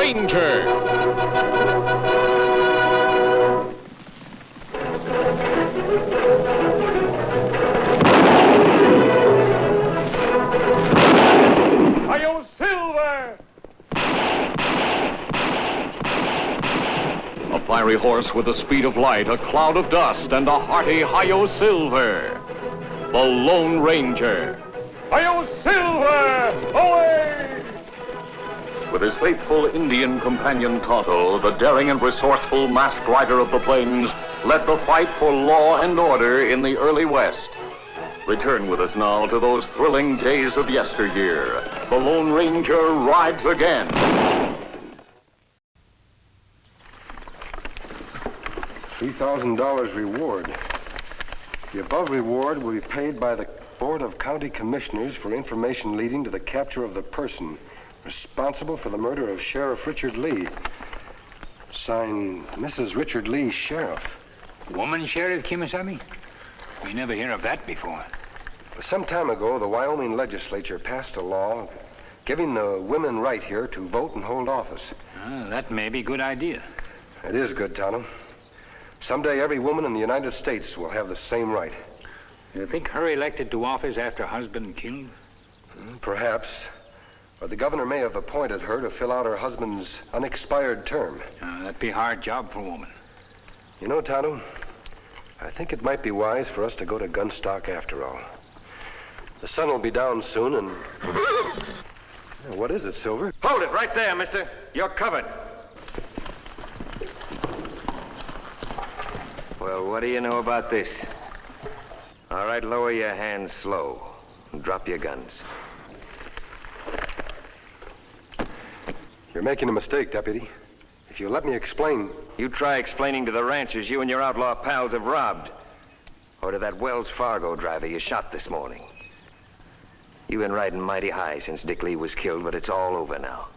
Ranger. Hi-yo, Silver! A fiery horse with the speed of light, a cloud of dust, and a hearty hi-yo Silver. The Lone Ranger. Hi-yo, Silver! Away! With his faithful Indian companion Tonto, the daring and resourceful masked rider of the plains led the fight for law and order in the early West. Return with us now to those thrilling days of yesteryear. The Lone Ranger rides again. $3,000 reward. The above reward will be paid by the Board of County Commissioners for information leading to the capture of the person responsible for the murder of Sheriff Richard Lee. Signed, Mrs. Richard Lee, Sheriff. Woman sheriff, Kemo Sabe? We never hear of that before. Some time ago, the Wyoming legislature passed a law giving the women right here to vote and hold office. That may be a good idea. It is good, Tonto. Someday every woman in the United States will have the same right. You think her elected to office after her husband killed? Perhaps. Or the governor may have appointed her to fill out her husband's unexpired term. That'd be a hard job for a woman. You know, Tonto, I think it might be wise for us to go to Gunstock after all. The sun will be down soon and... What is it, Silver? Hold it right there, mister. You're covered. Well, what do you know about this? All right, lower your hands slow and drop your guns. You're making a mistake, Deputy. If you let me explain... You try explaining to the ranchers you and your outlaw pals have robbed. Or to that Wells Fargo driver you shot this morning. You've been riding mighty high since Dick Lee was killed, but it's all over now.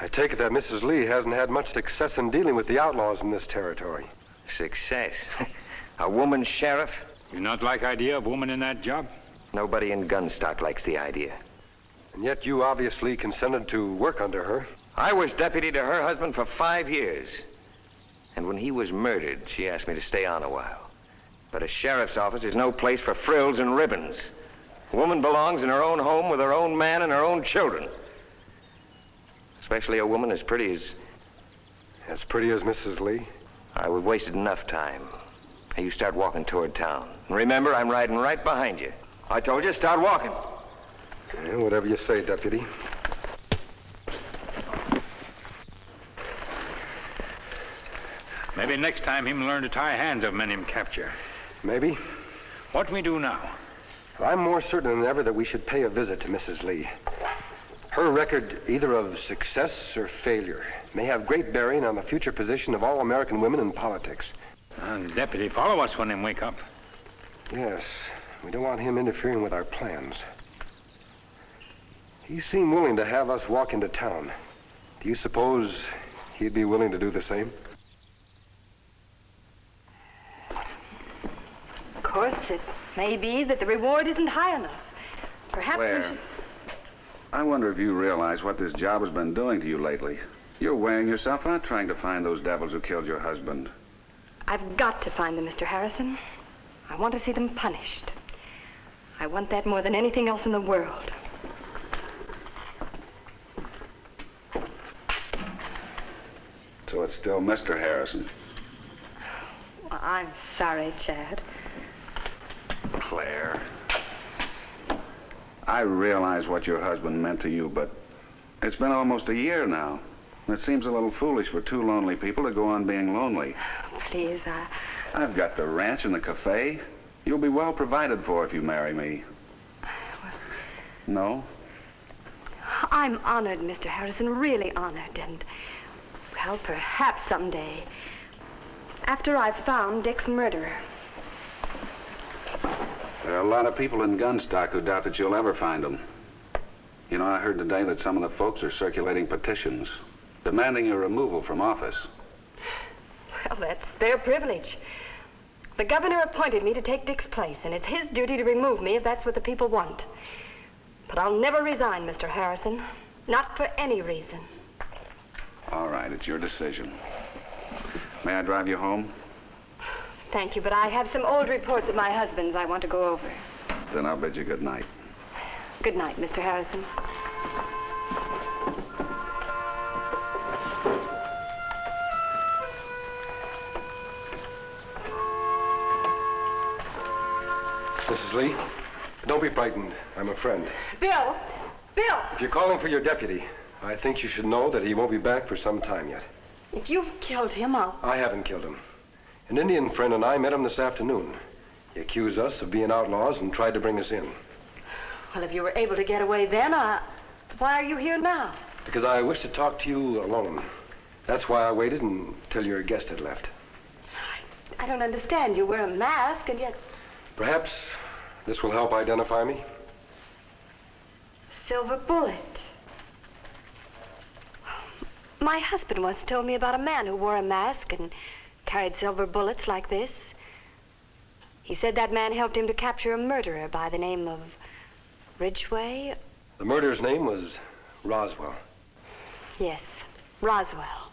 I take it that Mrs. Lee hasn't had much success in dealing with the outlaws in this territory. Success? A woman sheriff? You not like idea of woman in that job? Nobody in Gunstock likes the idea. And yet you obviously consented to work under her. I was deputy to her husband for 5 years. And when he was murdered, she asked me to stay on a while. But a sheriff's office is no place for frills and ribbons. A woman belongs in her own home with her own man and her own children. Especially a woman as pretty as... As pretty as Mrs. Lee? We've wasted enough time. Now you start walking toward town. And remember, I'm riding right behind you. I told you, start walking. Yeah, whatever you say, Deputy. Maybe next time him learn to tie hands of men him capture. Maybe. What we do now? I'm more certain than ever that we should pay a visit to Mrs. Lee. Her record, either of success or failure, may have great bearing on the future position of all American women in politics. Deputy, follow us when him wake up. Yes, we don't want him interfering with our plans. He seemed willing to have us walk into town. Do you suppose he'd be willing to do the same? Of course, it may be that the reward isn't high enough. Perhaps we should... I wonder if you realize what this job has been doing to you lately. You're wearing yourself out trying to find those devils who killed your husband. I've got to find them, Mr. Harrison. I want to see them punished. I want that more than anything else in the world. So it's still Mr. Harrison. Well, I'm sorry, Chad. Claire. I realize what your husband meant to you, but it's been almost a year now. It seems a little foolish for two lonely people to go on being lonely. Please, I've got the ranch and the cafe. You'll be well provided for if you marry me. Well... No? I'm honored, Mr. Harrison, really honored, and, well, perhaps someday, after I've found Dick's murderer. There are a lot of people in Gunstock who doubt that you'll ever find him. You know, I heard today that some of the folks are circulating petitions, demanding your removal from office. Well, that's their privilege. The governor appointed me to take Dick's place, and it's his duty to remove me if that's what the people want. But I'll never resign, Mr. Harrison. Not for any reason. All right, it's your decision. May I drive you home? Thank you, but I have some old reports of my husband's I want to go over. Then I'll bid you good night. Good night, Mr. Harrison. Mrs. Lee, don't be frightened. I'm a friend. Bill! Bill! If you're calling for your deputy, I think you should know that he won't be back for some time yet. If you've killed him, I haven't killed him. An Indian friend and I met him this afternoon. He accused us of being outlaws and tried to bring us in. Well, if you were able to get away then, why are you here now? Because I wish to talk to you alone. That's why I waited until your guest had left. I don't understand. You wear a mask and yet... Perhaps this will help identify me. Silver bullet. My husband once told me about a man who wore a mask and carried silver bullets like this. He said that man helped him to capture a murderer by the name of Ridgway. The murderer's name was Roswell. Yes, Roswell.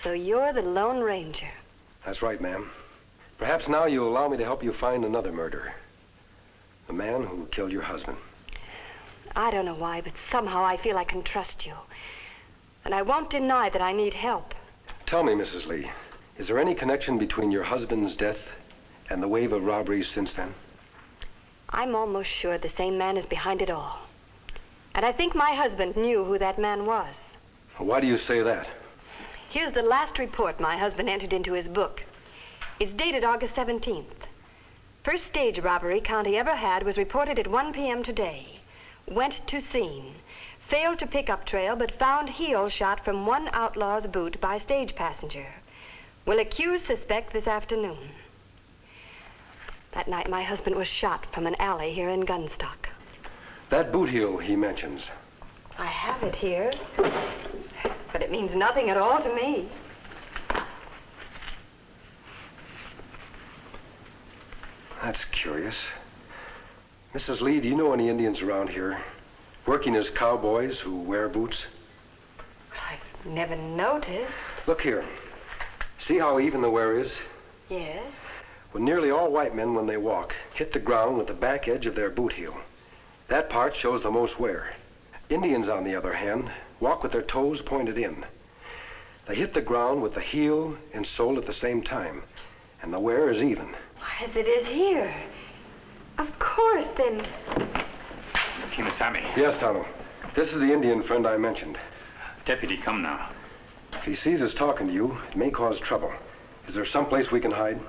So you're the Lone Ranger. That's right, ma'am. Perhaps now you'll allow me to help you find another murderer. The man who killed your husband. I don't know why, but somehow I feel I can trust you. And I won't deny that I need help. Tell me, Mrs. Lee, is there any connection between your husband's death and the wave of robberies since then? I'm almost sure the same man is behind it all. And I think my husband knew who that man was. Why do you say that? Here's the last report my husband entered into his book. It's dated August 17th. First stage robbery County ever had was reported at 1 p.m. today. Went to scene. Failed to pick up trail, but found heel shot from one outlaw's boot by stage passenger. Will accuse suspect this afternoon. That night, my husband was shot from an alley here in Gunstock. That boot heel he mentions. I have it here, but it means nothing at all to me. That's curious. Mrs. Lee, do you know any Indians around here working as cowboys who wear boots? I've never noticed. Look here. See how even the wear is? Yes. Well, nearly all white men, when they walk, hit the ground with the back edge of their boot heel. That part shows the most wear. Indians, on the other hand, walk with their toes pointed in. They hit the ground with the heel and sole at the same time, and the wear is even. As it is here. Of course, then. Kemo Sabe. Yes, Tonto. This is the Indian friend I mentioned. Deputy, come now. If he sees us talking to you, it may cause trouble. Is there someplace we can hide?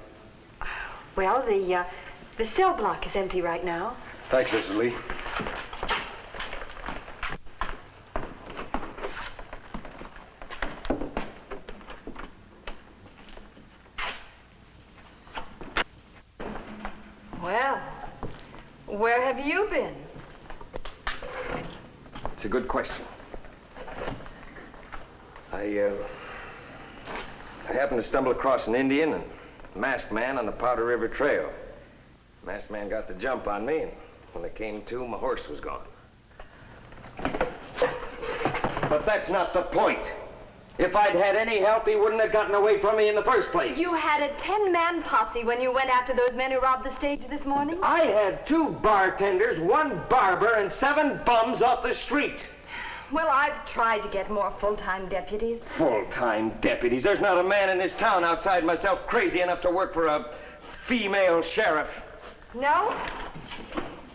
Well, the cell block is empty right now. Thanks, Mrs. Lee. Well, where have you been? It's a good question. I happened to stumble across an Indian and masked man on the Powder River Trail. Masked man got the jump on me, and when they came to, my horse was gone. But that's not the point. If I'd had any help, he wouldn't have gotten away from me in the first place. You had a 10-man posse when you went after those men who robbed the stage this morning? I had 2 bartenders, 1 barber, and 7 bums off the street. Well, I've tried to get more full-time deputies. Full-time deputies? There's not a man in this town outside myself crazy enough to work for a female sheriff. No?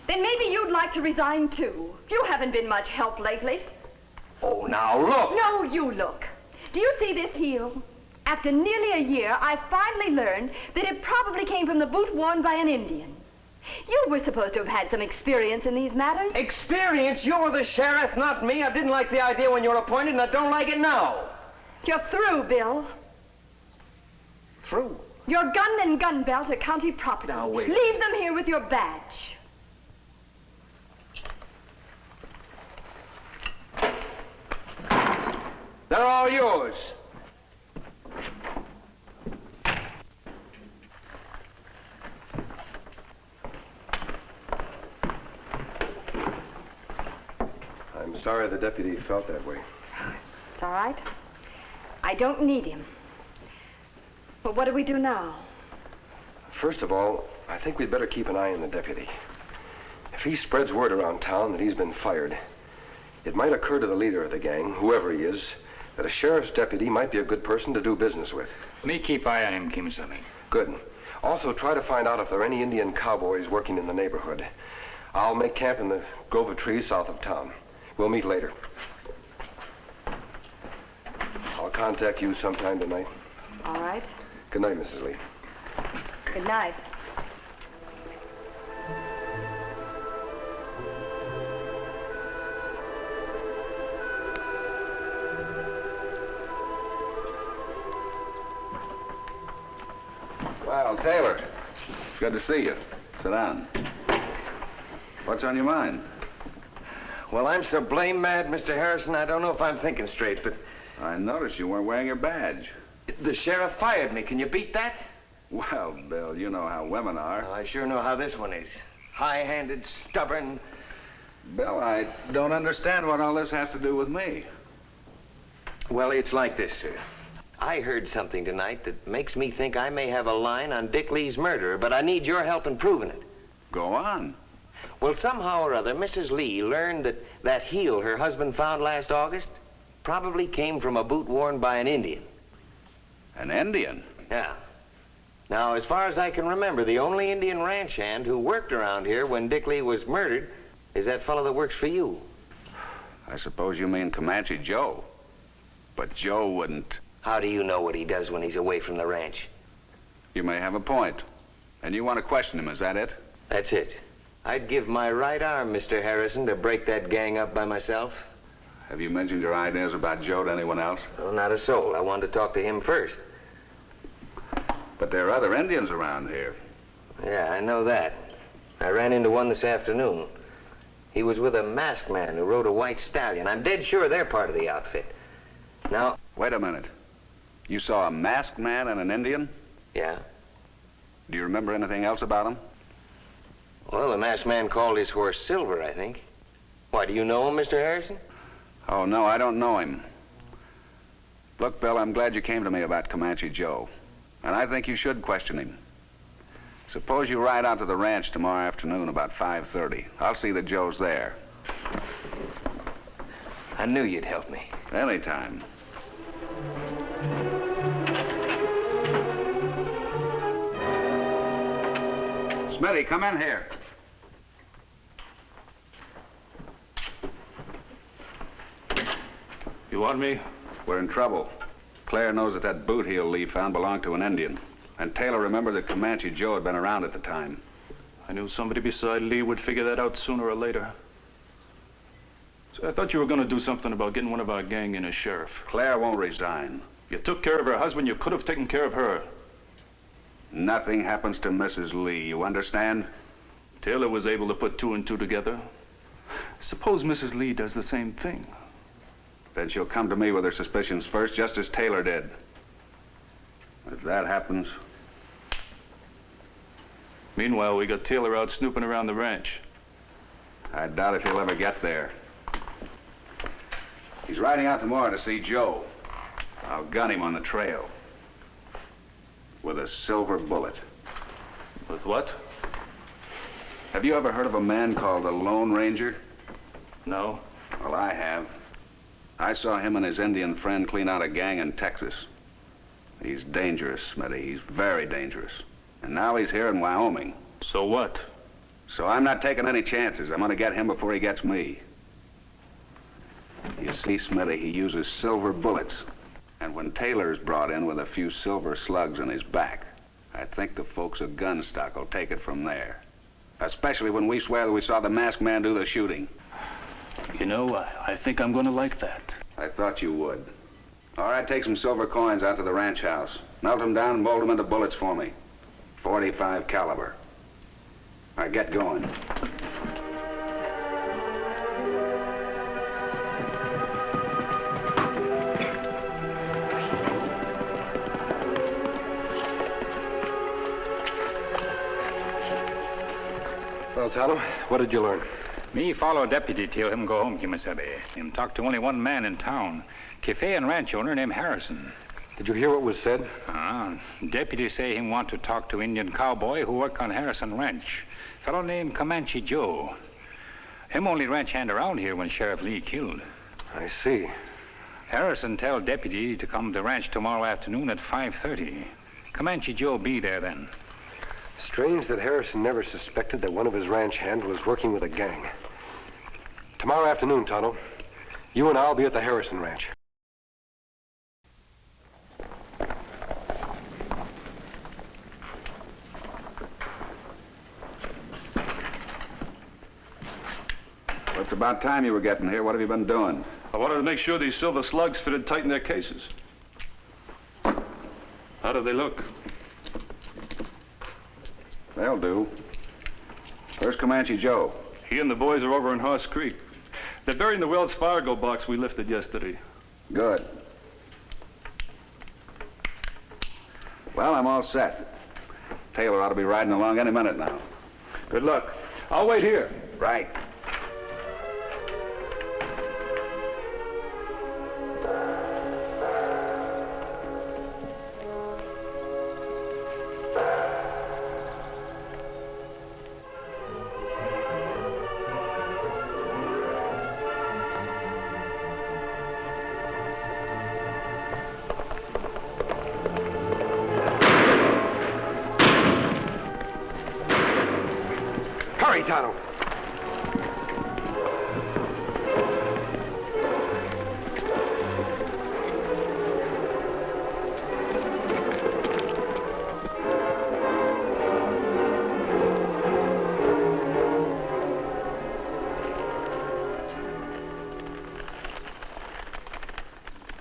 Then maybe you'd like to resign, too. You haven't been much help lately. Oh, now look! No, you look. Do you see this heel? After nearly a year, I finally learned that it probably came from the boot worn by an Indian. You were supposed to have had some experience in these matters. Experience? You're the sheriff, not me. I didn't like the idea when you were appointed, and I don't like it now. You're through, Bill. Through? Your gun and gun belt are county property. Now, wait. Leave them here with your badge. They're all yours. I'm sorry the deputy felt that way. That's all right. I don't need him. But what do we do now? First of all, I think we'd better keep an eye on the deputy. If he spreads word around town that he's been fired, it might occur to the leader of the gang, whoever he is, that a sheriff's deputy might be a good person to do business with. Me keep eye on him, Kemo Sabe. Good. Also, try to find out if there are any Indian cowboys working in the neighborhood. I'll make camp in the grove of trees south of town. We'll meet later. I'll contact you sometime tonight. All right. Good night, Mrs. Lee. Good night. Well, Taylor, good to see you. Sit down. What's on your mind? Well, I'm so blame mad, Mr. Harrison, I don't know if I'm thinking straight, but I noticed you weren't wearing your badge. the sheriff fired me. Can you beat that? Well, Bill, you know how women are. Well, I sure know how this one is. High-handed, stubborn. Bill, I don't understand what all this has to do with me. Well, it's like this, sir. I heard something tonight that makes me think I may have a line on Dick Lee's murderer, but I need your help in proving it. Go on. Well, somehow or other, Mrs. Lee learned that that heel her husband found last August probably came from a boot worn by an Indian. An Indian? Yeah. Now, as far as I can remember, the only Indian ranch hand who worked around here when Dick Lee was murdered is that fellow that works for you. I suppose you mean Comanche Joe. But Joe wouldn't. How do you know what he does when he's away from the ranch? You may have a point. And you want to question him, is that it? That's it. I'd give my right arm, Mr. Harrison, to break that gang up by myself. Have you mentioned your ideas about Joe to anyone else? Well, not a soul. I wanted to talk to him first. But there are other Indians around here. Yeah, I know that. I ran into one this afternoon. He was with a masked man who rode a white stallion. I'm dead sure they're part of the outfit. Now... Wait a minute. You saw a masked man and an Indian? Yeah? Do you remember anything else about him? Well, the masked man called his horse Silver, I think. Why, do you know him, Mr. Harrison? Oh, no, I don't know him. Look, Bill, I'm glad you came to me about Comanche Joe. And I think you should question him. Suppose you ride out to the ranch tomorrow afternoon about 5:30. I'll see that Joe's there. I knew you'd help me. Anytime. Smitty, come in here. You want me? We're in trouble. Claire knows that that boot heel Lee found belonged to an Indian. And Taylor remembered that Comanche Joe had been around at the time. I knew somebody beside Lee would figure that out sooner or later. So I thought you were going to do something about getting one of our gang in as sheriff. Claire won't resign. You took care of her husband, you could have taken care of her. Nothing happens to Mrs. Lee, you understand? Taylor was able to put two and two together. Suppose Mrs. Lee does the same thing. Then she'll come to me with her suspicions first, just as Taylor did. If that happens... Meanwhile, we got Taylor out snooping around the ranch. I doubt if he'll ever get there. He's riding out tomorrow to see Joe. I'll gun him on the trail. With a silver bullet. With what? Have you ever heard of a man called the Lone Ranger? No. Well, I have. I saw him and his Indian friend clean out a gang in Texas. He's dangerous, Smitty. He's very dangerous. And now he's here in Wyoming. So what? So I'm not taking any chances. I'm going to get him before he gets me. You see, Smitty, he uses silver bullets. And when Taylor's brought in with a few silver slugs in his back, I think the folks at Gunstock will take it from there. Especially when we swear that we saw the masked man do the shooting. You know, I think I'm going to like that. I thought you would. All right, take some silver coins out to the ranch house. Melt them down and mold them into bullets for me. 45 caliber. All right, get going. Well, Tonto, what did you learn? Me follow deputy till him go home, Kemo Sabe. Him talk to only one man in town. Cafe and ranch owner named Harrison. Did you hear what was said? Deputy say him want to talk to Indian cowboy who work on Harrison Ranch. Fellow named Comanche Joe. Him only ranch hand around here when Sheriff Lee killed. I see. Harrison tell deputy to come to ranch tomorrow afternoon at 5:30. Comanche Joe be there then. Strange that Harrison never suspected that one of his ranch hands was working with a gang. Tomorrow afternoon, Tonto, you and I'll be at the Harrison Ranch. Well, it's about time you were getting here. What have you been doing? I wanted to make sure these silver slugs fitted tight in their cases. How do they look? They'll do. Where's Comanche Joe? He and the boys are over in Horse Creek. They're buried in the Wells Fargo box we lifted yesterday. Good. Well, I'm all set. Taylor ought to be riding along any minute now. Good luck. I'll wait here. Right. Hurry, Tonto.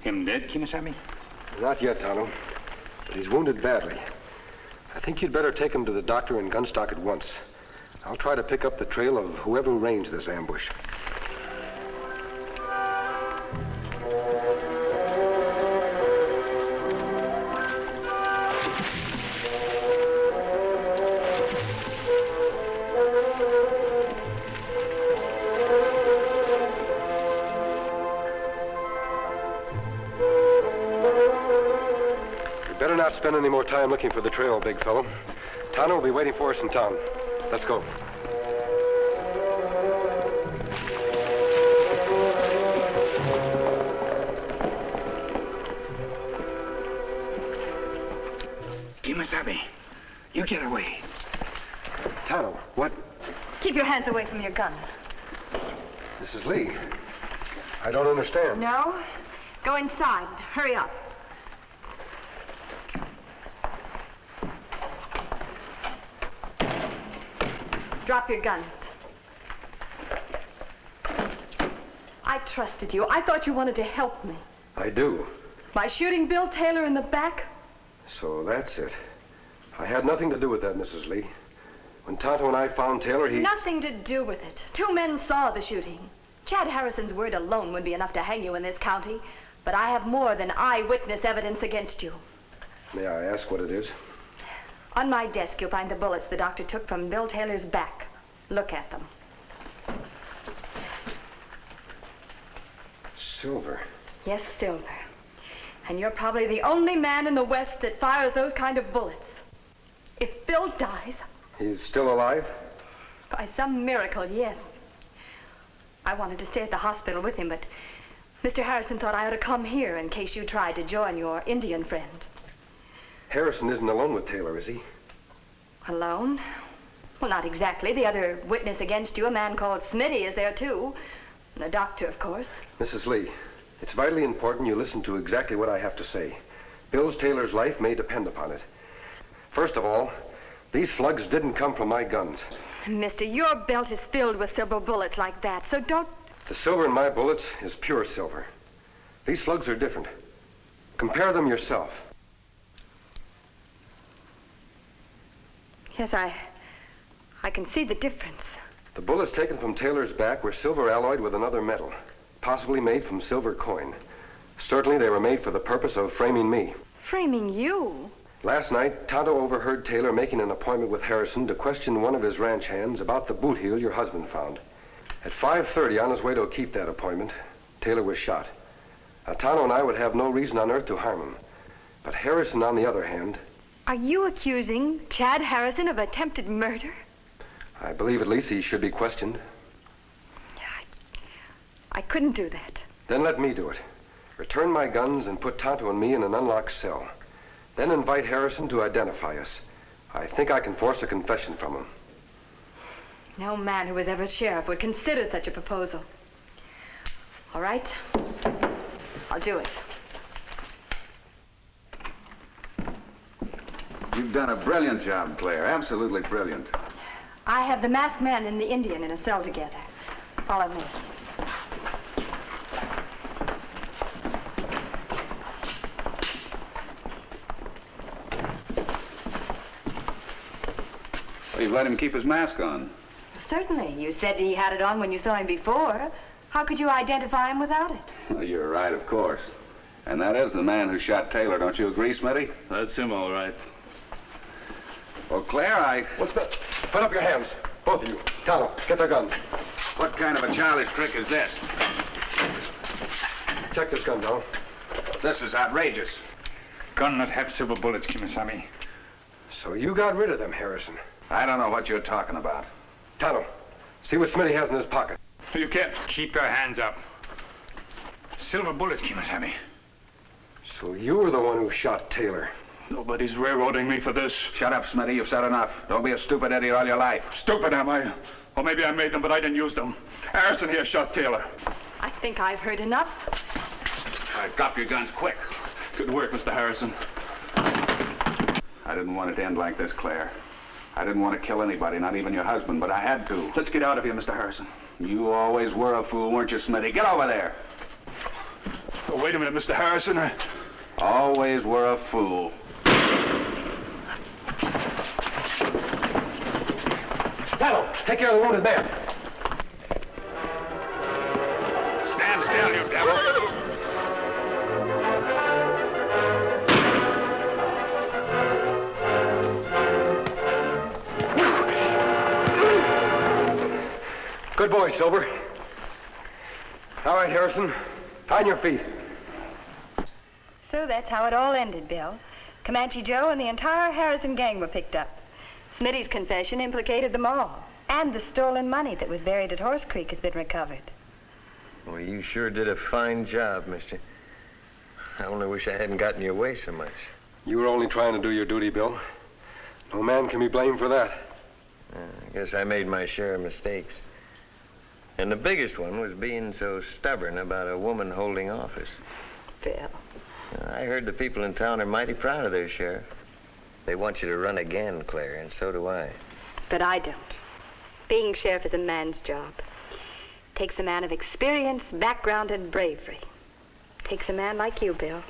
Him dead, Kemo Sabe? Not yet, Tonto, but he's wounded badly. I think you'd better take him to the doctor in Gunstock at once. I'll try to pick up the trail of whoever arranged this ambush. You'd better not spend any more time looking for the trail, big fellow. Tonto will be waiting for us in town. Let's go. Kemo Sabe, you get away. Tonto, what? Keep your hands away from your gun. Mrs. Lee, I don't understand. No? Go inside. Hurry up. Drop your guns. I trusted you. I thought you wanted to help me. I do. By shooting Bill Taylor in the back? So that's it. I had nothing to do with that, Mrs. Lee. When Tonto and I found Taylor, he... Nothing to do with it. 2 men saw the shooting. Chad Harrison's word alone would be enough to hang you in this county. But I have more than eyewitness evidence against you. May I ask what it is? On my desk, you'll find the bullets the doctor took from Bill Taylor's back. Look at them. Silver. Yes, silver. And you're probably the only man in the West that fires those kind of bullets. If Bill dies... He's still alive? By some miracle, yes. I wanted to stay at the hospital with him, but Mr. Harrison thought I ought to come here in case you tried to join your Indian friend. Harrison isn't alone with Taylor, is he? Alone? Well, not exactly. The other witness against you, a man called Smitty, is there too. And the doctor, of course. Mrs. Lee, it's vitally important you listen to exactly what I have to say. Bill Taylor's life may depend upon it. First of all, these slugs didn't come from my guns. Mister, your belt is filled with silver bullets like that, so don't... The silver in my bullets is pure silver. These slugs are different. Compare them yourself. Yes, I can see the difference. The bullets taken from Taylor's back were silver alloyed with another metal, possibly made from silver coin. Certainly they were made for the purpose of framing me. Framing you? Last night, Tonto overheard Taylor making an appointment with Harrison to question one of his ranch hands about the boot heel your husband found. At 5:30, on his way to keep that appointment, Taylor was shot. Now, Tonto and I would have no reason on earth to harm him. But Harrison, on the other hand... Are you accusing Chad Harrison of attempted murder? I believe at least he should be questioned. I couldn't do that. Then let me do it. Return my guns and put Tonto and me in an unlocked cell. Then invite Harrison to identify us. I think I can force a confession from him. No man who was ever sheriff would consider such a proposal. All right, I'll do it. You've done a brilliant job, Claire. Absolutely brilliant. I have the masked man and the Indian in a cell together. Follow me. Well, you've let him keep his mask on. Certainly. You said he had it on when you saw him before. How could you identify him without it? Well, you're right, of course. And that is the man who shot Taylor, don't you agree, Smitty? That's him, all right. Well, Claire, What's that? Put up your hands. Both of you. Tonto, get their guns. What kind of a childish trick is this? Check this gun, Tonto. This is outrageous. Gun not have silver bullets, Kemo Sabe. So you got rid of them, Harrison. I don't know what you're talking about. Tonto, see what Smitty has in his pocket. You can't. Keep your hands up. Silver bullets, Kemo Sabe. So you were the one who shot Taylor. Nobody's railroading me for this. Shut up, Smitty. You've said enough. Don't be a stupid idiot all your life. Stupid, am I? Or maybe I made them, but I didn't use them. Harrison here shot Taylor. I think I've heard enough. Drop your guns quick. Good work, Mr. Harrison. I didn't want it to end like this, Claire. I didn't want to kill anybody, not even your husband, but I had to. Let's get out of here, Mr. Harrison. You always were a fool, weren't you, Smitty? Get over there. Oh, wait a minute, Mr. Harrison. Always were a fool. Tonto, take care of the wounded man. Stand still, you devil. Good boy, Silver. All right, Harrison. On your feet. So that's how it all ended, Bill. Comanche Joe and the entire Harrison gang were picked up. Smitty's confession implicated them all. And the stolen money that was buried at Horse Creek has been recovered. Well, you sure did a fine job, mister. I only wish I hadn't gotten your way so much. You were only trying to do your duty, Bill. No man can be blamed for that. I guess I made my share of mistakes. And the biggest one was being so stubborn about a woman holding office. Bill. I heard the people in town are mighty proud of their sheriff. They want you to run again, Claire, and so do I. But I don't. Being sheriff is a man's job. Takes a man of experience, background, and bravery. Takes a man like you, Bill.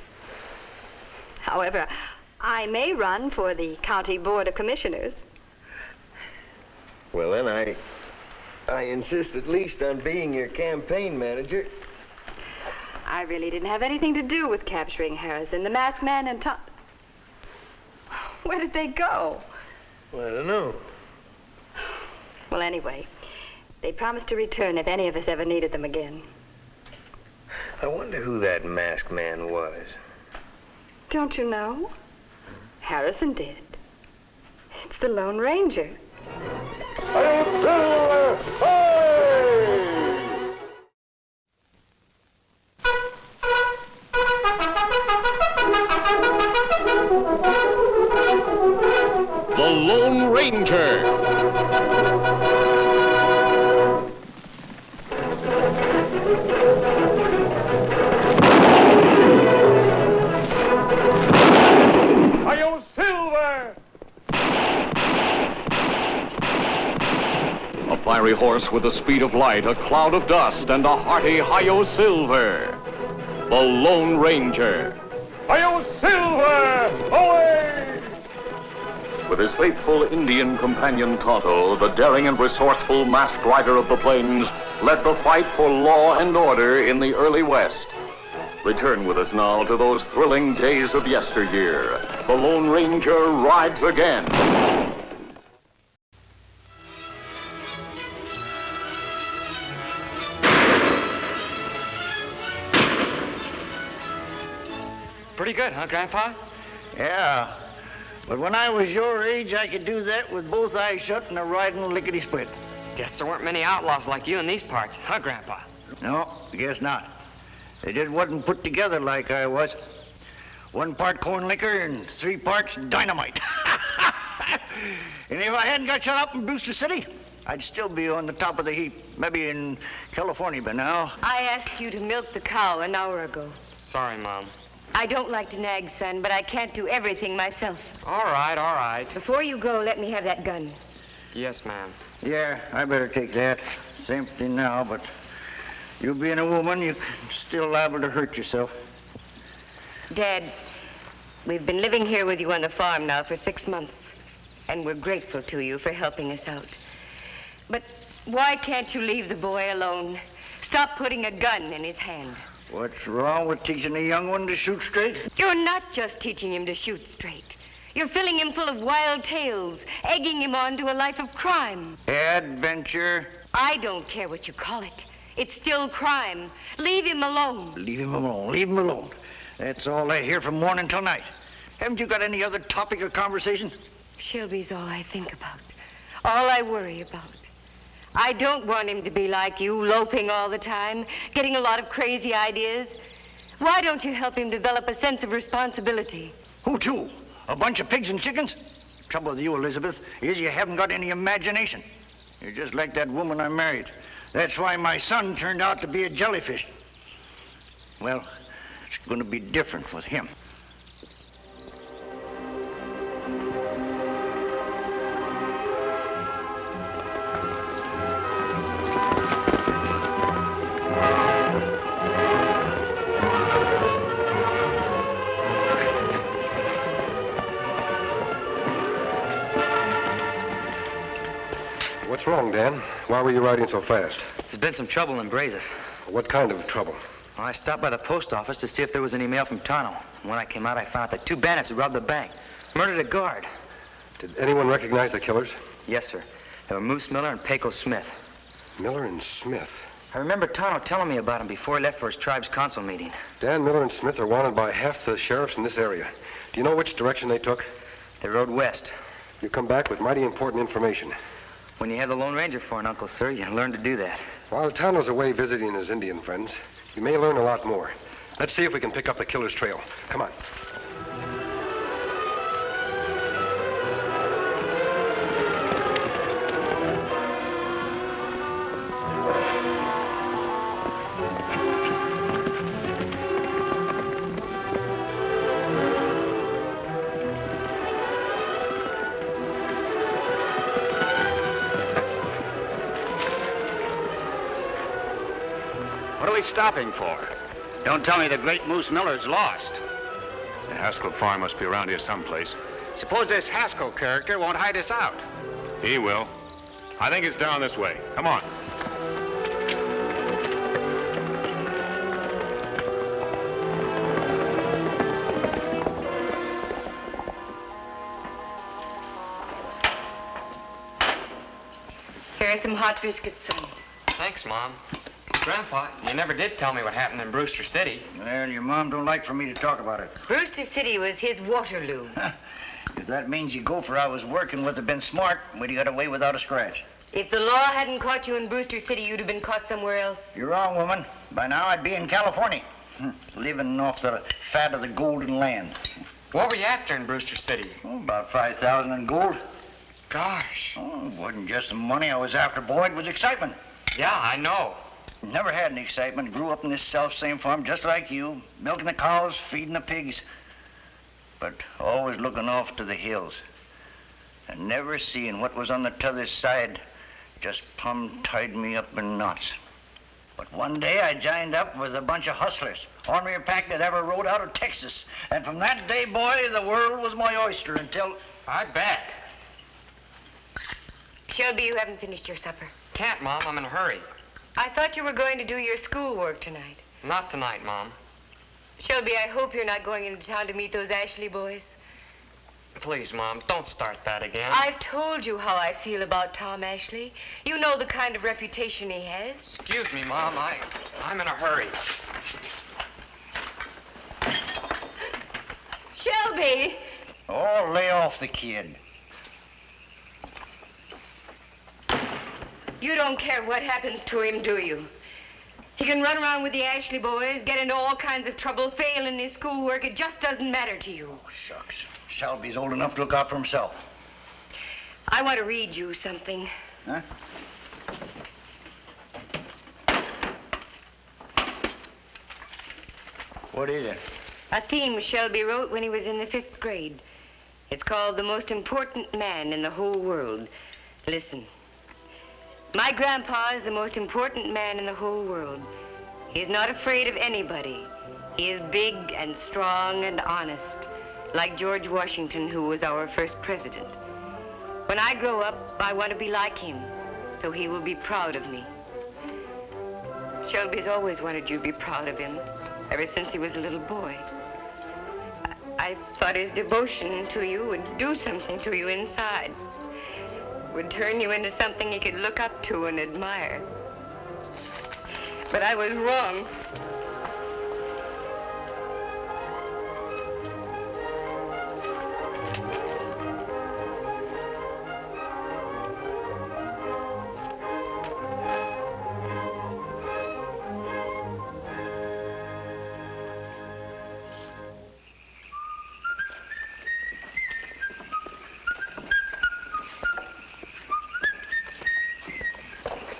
However, I may run for the County Board of Commissioners. Well, then I insist at least on being your campaign manager. I really didn't have anything to do with capturing Harrison, the masked man, and Tonto. Where did they go? Well, I don't know. Well, anyway, they promised to return if any of us ever needed them again. I wonder who that masked man was. Don't you know? Harrison did. It's the Lone Ranger. The Lone Ranger. Hi-yo, Silver! A fiery horse with the speed of light, a cloud of dust, and a hearty hi-yo Silver. The Lone Ranger. Hi-yo, Silver! Away! With his faithful Indian companion Tonto, the daring and resourceful masked rider of the plains led the fight for law and order in the early West. Return with us now to those thrilling days of yesteryear. The Lone Ranger rides again. Pretty good, huh, Grandpa? Yeah. But when I was your age, I could do that with both eyes shut and a riding lickety-split. Guess there weren't many outlaws like you in these parts, huh, Grandpa? No, guess not. They just wasn't put together like I was. 1 part corn liquor and 3 parts dynamite. And if I hadn't got shut up in Brewster City, I'd still be on the top of the heap. Maybe in California by now. I asked you to milk the cow an hour ago. Sorry, Mom. I don't like to nag, son, but I can't do everything myself. All right. Before you go, let me have that gun. Yes, ma'am. Yeah, I better take that. It's empty now, but you being a woman, you're still liable to hurt yourself. Dad, we've been living here with you on the farm now for 6 months, and we're grateful to you for helping us out. But why can't you leave the boy alone? Stop putting a gun in his hand. What's wrong with teaching a young one to shoot straight? You're not just teaching him to shoot straight. You're filling him full of wild tales, egging him on to a life of crime. Adventure. I don't care what you call it. It's still crime. Leave him alone. Leave him alone. Leave him alone. That's all I hear from morning till night. Haven't you got any other topic of conversation? Shelby's all I think about. All I worry about. I don't want him to be like you, loafing all the time, getting a lot of crazy ideas. Why don't you help him develop a sense of responsibility? Who to? A bunch of pigs and chickens? Trouble with you, Elizabeth, is you haven't got any imagination. You're just like that woman I married. That's why my son turned out to be a jellyfish. Well, it's going to be different with him. What's wrong, Dan? Why were you riding so fast? There's been some trouble in Brazos. What kind of trouble? Well, I stopped by the post office to see if there was any mail from Tonto. When I came out, I found out that 2 bandits had robbed the bank, murdered a guard. Did anyone recognize the killers? Yes, sir. They were Moose Miller and Pecos Smith. Miller and Smith. I remember Tonto telling me about them before he left for his tribe's council meeting. Dan, Miller, and Smith are wanted by half the sheriffs in this area. Do you know which direction they took? They rode west. You come back with mighty important information. When you have the Lone Ranger for an uncle, sir, you learn to do that. While Tonto's away visiting his Indian friends, you may learn a lot more. Let's see if we can pick up the killer's trail. Come on. What are we stopping for? Don't tell me the great Moose Miller's lost. The Haskell farm must be around here someplace. Suppose this Haskell character won't hide us out. He will. I think it's down this way. Come on. Here are some hot biscuits, son. Thanks, Mom. Grandpa, you never did tell me what happened in Brewster City. Well, your mom don't like for me to talk about it. Brewster City was his Waterloo. If that means you gopher I was working with have been smart, we'd have got away without a scratch. If the law hadn't caught you in Brewster City, you'd have been caught somewhere else. You're wrong, woman. By now I'd be in California, living off the fat of the golden land. What were you after in Brewster City? Oh, about 5,000 in gold. Gosh. Oh, it wasn't just the money I was after, boy. It was excitement. Yeah, I know. Never had any excitement. Grew up in this self-same farm just like you, milking the cows, feeding the pigs. But always looking off to the hills. And never seeing what was on the t'other side. Just plumb tied me up in knots. But one day I joined up with a bunch of hustlers. Ornery pack that ever rode out of Texas. And from that day, boy, the world was my oyster until... I bet. Shelby, you haven't finished your supper. Can't, Mom. I'm in a hurry. I thought you were going to do your schoolwork tonight. Not tonight, Mom. Shelby, I hope you're not going into town to meet those Ashley boys. Please, Mom, don't start that again. I've told you how I feel about Tom Ashley. You know the kind of reputation he has. Excuse me, Mom. I'm in a hurry. Shelby! Oh, lay off the kid. You don't care what happens to him, do you? He can run around with the Ashley boys, get into all kinds of trouble, fail in his schoolwork. It just doesn't matter to you. Oh, shucks. Shelby's old enough to look out for himself. I want to read you something. Huh? What is it? A theme Shelby wrote when he was in the 5th grade. It's called The Most Important Man in the Whole World. Listen. My grandpa is the most important man in the whole world. He's not afraid of anybody. He is big and strong and honest, like George Washington, who was our first president. When I grow up, I want to be like him, so he will be proud of me. Shelby's always wanted you to be proud of him, ever since he was a little boy. I thought his devotion to you would do something to you inside. Would turn you into something he could look up to and admire. But I was wrong.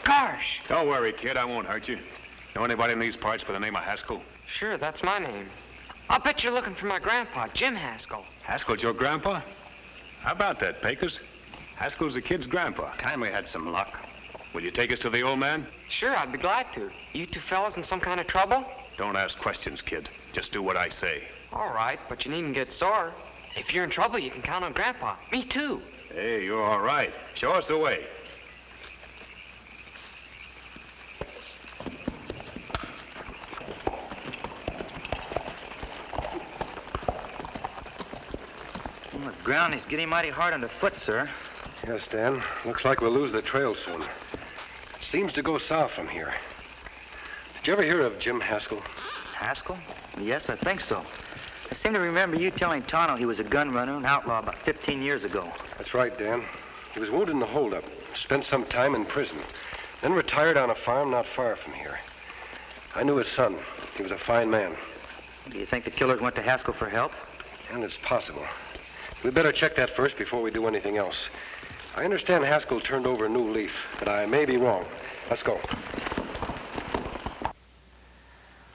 Gosh! Don't worry, kid. I won't hurt you. Know anybody in these parts by the name of Haskell? Sure, that's my name. I'll bet you're looking for my grandpa, Jim Haskell. Haskell's your grandpa? How about that, Pecos? Haskell's the kid's grandpa. Time we had some luck. Will you take us to the old man? Sure, I'd be glad to. You two fellas in some kind of trouble? Don't ask questions, kid. Just do what I say. All right, but you needn't get sore. If you're in trouble, you can count on Grandpa. Me too. Hey, you're all right. Show us the way. The ground is getting mighty hard underfoot, sir. Yes, Dan. Looks like we'll lose the trail soon. It seems to go south from here. Did you ever hear of Jim Haskell? Haskell? Yes, I think so. I seem to remember you telling Tonto he was a gun runner, an outlaw, about 15 years ago. That's right, Dan. He was wounded in a holdup, spent some time in prison, then retired on a farm not far from here. I knew his son. He was a fine man. Do you think the killers went to Haskell for help? And it's possible. We better check that first before we do anything else. I understand Haskell turned over a new leaf, but I may be wrong. Let's go.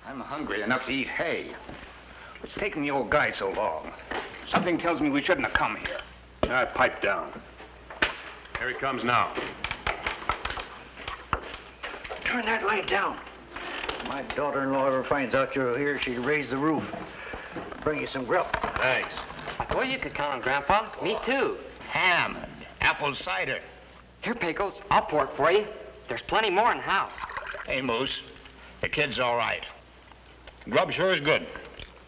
I'm hungry enough to eat hay. What's taking the old guy so long? Something tells me we shouldn't have come here. All right, pipe down. Here he comes now. Turn that light down. My daughter-in-law ever finds out you're here, she'll raise the roof. Bring you some grub. Thanks. I told you you could count on Grandpa. Me too. Ham and apple cider. Here, Pecos, I'll pour it for you. There's plenty more in the house. Hey, Moose, the kid's all right. Grub sure is good.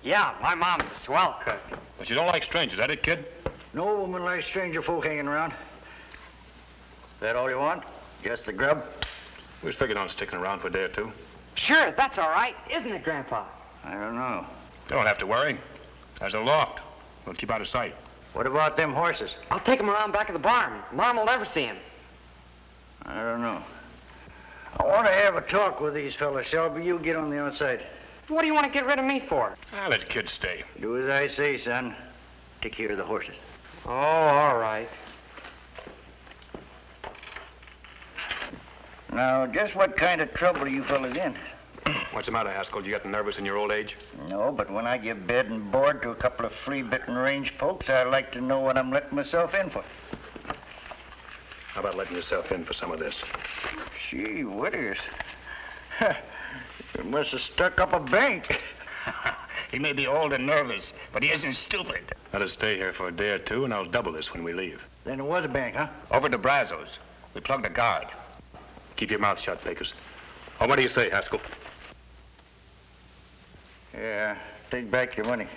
Yeah, my mom's a swell cook. But you don't like strangers, is that it, kid? No woman likes stranger folk hanging around. That all you want? Just the grub? We was figuring on sticking around for a day or two. Sure, that's all right, isn't it, Grandpa? I don't know. Don't have to worry. There's a loft. We'll keep out of sight. What about them horses? I'll take him around back of the barn. Mom will never see him. I don't know. I want to have a talk with these fellas, Shelby. You get on the outside. What do you want to get rid of me for? Ah, let the kid stay. Do as I say, son. Take care of the horses. Oh, all right. Now, just what kind of trouble are you fellas in? What's the matter, Haskell? You getting nervous in your old age? No, but when I give bed and board to a couple of flea-bitten range folks, I like to know what I'm letting myself in for. How about letting yourself in for some of this? Gee whitters. You must have stuck up a bank. He may be old and nervous, but he isn't stupid. Let us stay here for a day or two, and I'll double this when we leave. Then it was a bank, huh? Over to Brazos. We plugged a guard. Keep your mouth shut, Pecos. Oh, what do you say, Haskell? Yeah, take back your money.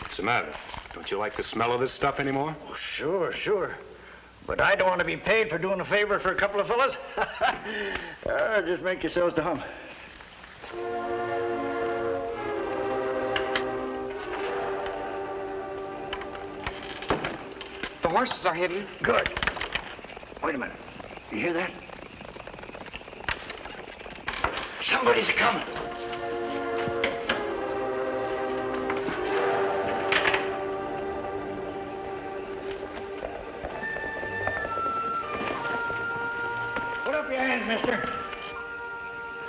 What's the matter? Don't you like the smell of this stuff anymore? Oh, sure. But I don't want to be paid for doing a favor for a couple of fellas. Just make yourselves to hum. The horses are hidden. Good. Wait a minute. You hear that? Somebody's coming. Put up your hands, mister.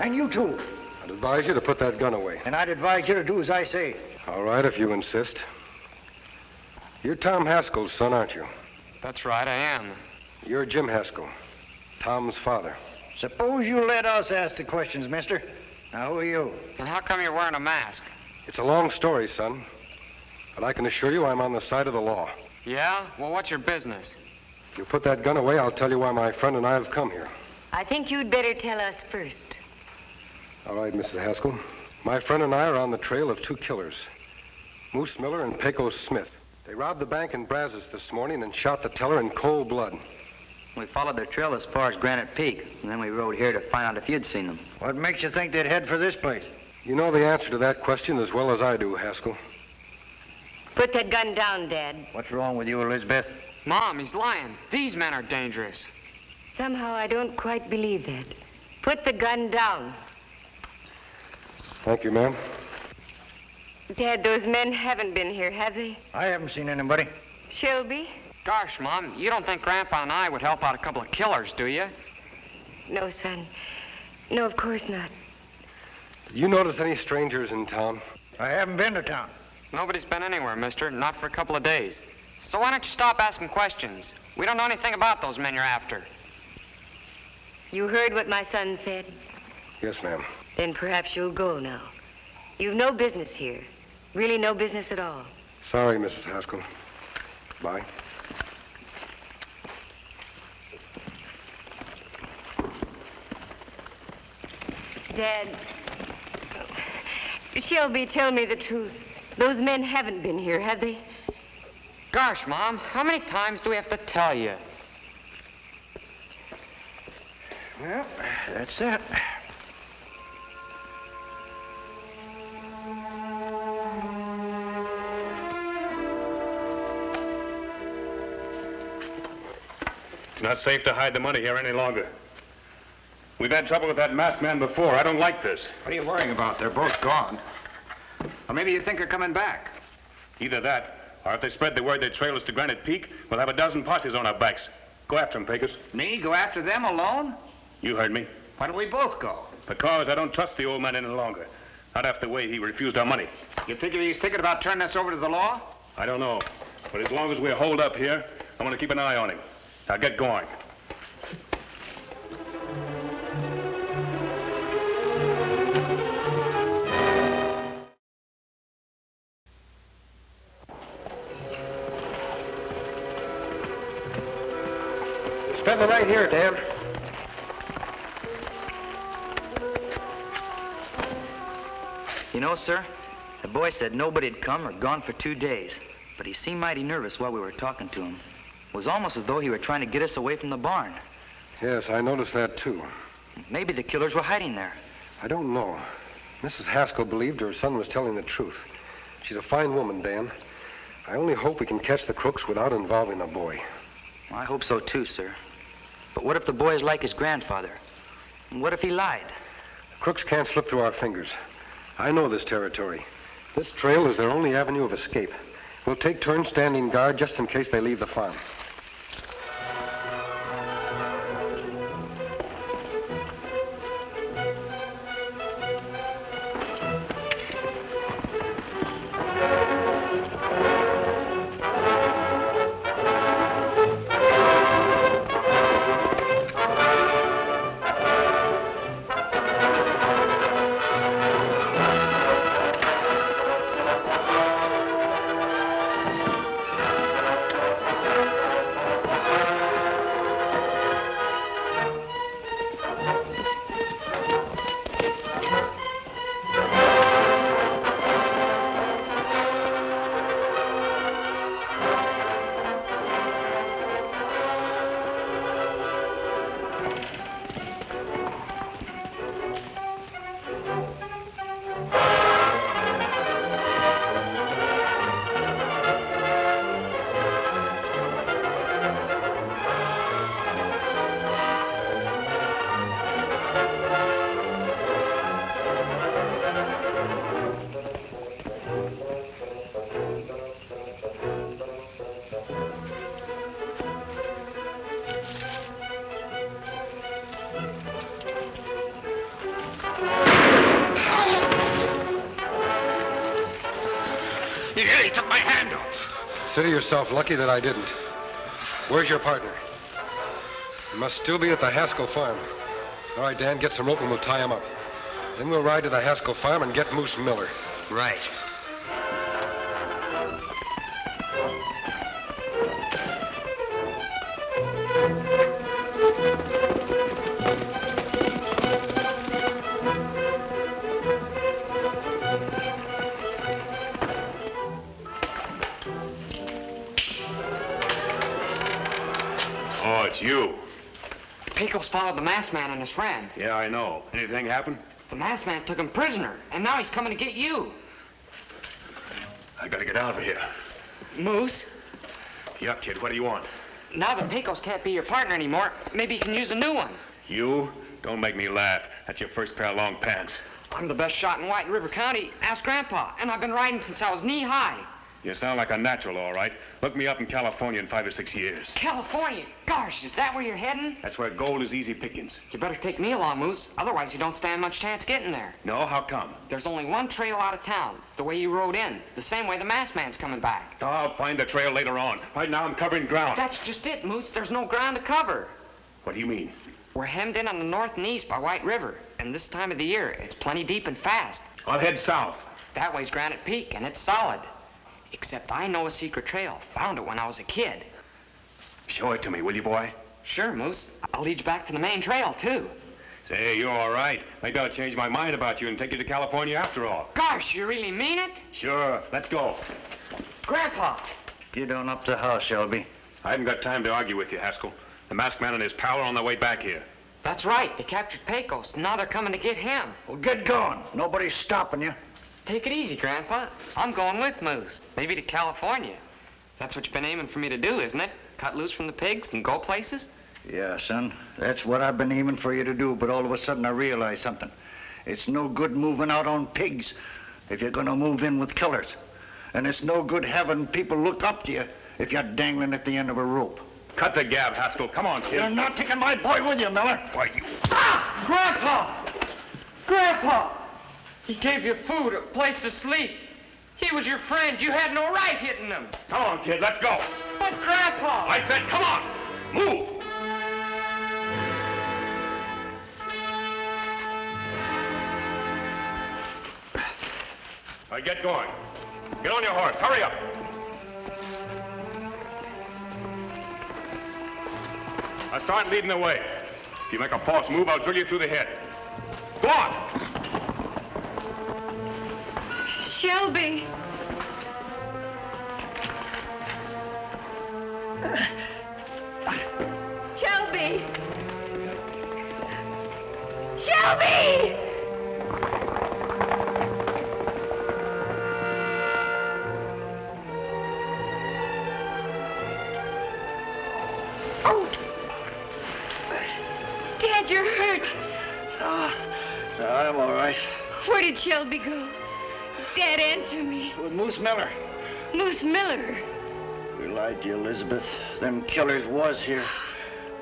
And you too. I'd advise you to put that gun away. And I'd advise you to do as I say. All right, if you insist. You're Tom Haskell's son, aren't you? That's right, I am. You're Jim Haskell, Tom's father. Suppose you let us ask the questions, mister. Now, who are you? And how come you're wearing a mask? It's a long story, son. But I can assure you I'm on the side of the law. Yeah? Well, what's your business? If you put that gun away, I'll tell you why my friend and I have come here. I think you'd better tell us first. All right, Mrs. Haskell. My friend and I are on the trail of two killers, Moose Miller and Pecos Smith. They robbed the bank in Brazos this morning and shot the teller in cold blood. We followed their trail as far as Granite Peak, and then we rode here to find out if you'd seen them. What makes you think they'd head for this place? You know the answer to that question as well as I do, Haskell. Put that gun down, Dad. What's wrong with you, Elizabeth? Mom, he's lying. These men are dangerous. Somehow I don't quite believe that. Put the gun down. Thank you, ma'am. Dad, those men haven't been here, have they? I haven't seen anybody. Shelby? Gosh, Mom, you don't think Grandpa and I would help out a couple of killers, do you? No, son. No, of course not. Did you notice any strangers in town? I haven't been to town. Nobody's been anywhere, mister, not for a couple of days. So why don't you stop asking questions? We don't know anything about those men you're after. You heard what my son said? Yes, ma'am. Then perhaps you'll go now. You've no business here. Really no business at all. Sorry, Mrs. Haskell. Bye. Dad, Shelby, tell me the truth. Those men haven't been here, have they? Gosh, Mom, how many times do we have to tell you? Well, that's it. It's not safe to hide the money here any longer. We've had trouble with that masked man before. I don't like this. What are you worrying about? They're both gone. Or maybe you think they're coming back. Either that, or if they spread the word they trail us to Granite Peak, we'll have a dozen posses on our backs. Go after them, Pecos. Me? Go after them alone? You heard me. Why don't we both go? Because I don't trust the old man any longer. Not after the way he refused our money. You figure he's thinking about turning us over to the law? I don't know. But as long as we're holed up here, I'm going to keep an eye on him. Now get going. Spend the night here, Dan. You know, sir, the boy said nobody'd come or gone for 2 days, but he seemed mighty nervous while we were talking to him. It was almost as though he were trying to get us away from the barn. Yes, I noticed that too. Maybe the killers were hiding there. I don't know. Mrs. Haskell believed her son was telling the truth. She's a fine woman, Dan. I only hope we can catch the crooks without involving the boy. I hope so too, sir. But what if the boy is like his grandfather? And what if he lied? The crooks can't slip through our fingers. I know this territory. This trail is their only avenue of escape. We'll take turns standing guard just in case they leave the farm. Consider yourself lucky that I didn't. Where's your partner? He must still be at the Haskell farm. All right, Dan, get some rope and we'll tie him up. Then we'll ride to the Haskell farm and get Moose Miller. Right. Oh, it's you. Pecos followed the masked man and his friend. Yeah, I know. Anything happen? The masked man took him prisoner, and now he's coming to get you. I gotta get out of here. Moose, Yeah, kid, what do you want? now that Pecos can't be your partner anymore, maybe you can use a new one. You? Don't make me laugh. That's your first pair of long pants. I'm the best shot in White River County. Ask Grandpa. And I've been riding since I was knee-high. You sound like a natural, all right. Look me up in California in 5 or 6 years. California? Gosh, is that where you're heading? That's where gold is easy pickings. You better take me along, Moose. Otherwise, you don't stand much chance getting there. No? How come? There's only one trail out of town, the way you rode in. The same way the masked man's coming back. I'll find the trail later on. Right now, I'm covering ground. That's just it, Moose. There's no ground to cover. What do you mean? We're hemmed in on the north and east by White River. And this time of the year, it's plenty deep and fast. I'll head south. That way's Granite Peak, and it's solid. Except I know a secret trail. Found it when I was a kid. Show it to me, will you, boy? Sure, Moose. I'll lead you back to the main trail, too. Say, you're all right. Maybe I'll change my mind about you and take you to California after all. Gosh, you really mean it? Sure. Let's go. Grandpa! Get on up to the house, Shelby. I haven't got time to argue with you, Haskell. The masked man and his pal are on their way back here. That's right. They captured Pecos. Now they're coming to get him. Well, get going. Nobody's stopping you. Take it easy, Grandpa. I'm going with Moose. Maybe to California. That's what you've been aiming for me to do, isn't it? Cut loose from the pigs and go places? Yeah, son. That's what I've been aiming for you to do, but all of a sudden I realized something. It's no good moving out on pigs if you're gonna move in with killers. And it's no good having people look up to you if you're dangling at the end of a rope. Cut the gab, Haskell. Come on, kid. You're not taking my boy with you, Miller. Why, you... Ah! Grandpa! Grandpa! He gave you food, a place to sleep. He was your friend. You had no right hitting him. Come on, kid. Let's go. But, Grandpa! I said, come on. Move. All right, get going. Get on your horse. Hurry up. I'll start leading the way. If you make a false move, I'll drill you through the head. Go on. Shelby. Shelby. Shelby! Oh. Dad, you're hurt. No, I'm all right. Where did Shelby go? Dad, answer me. With Moose Miller. Moose Miller. We lied to you, Elizabeth. Them killers was here.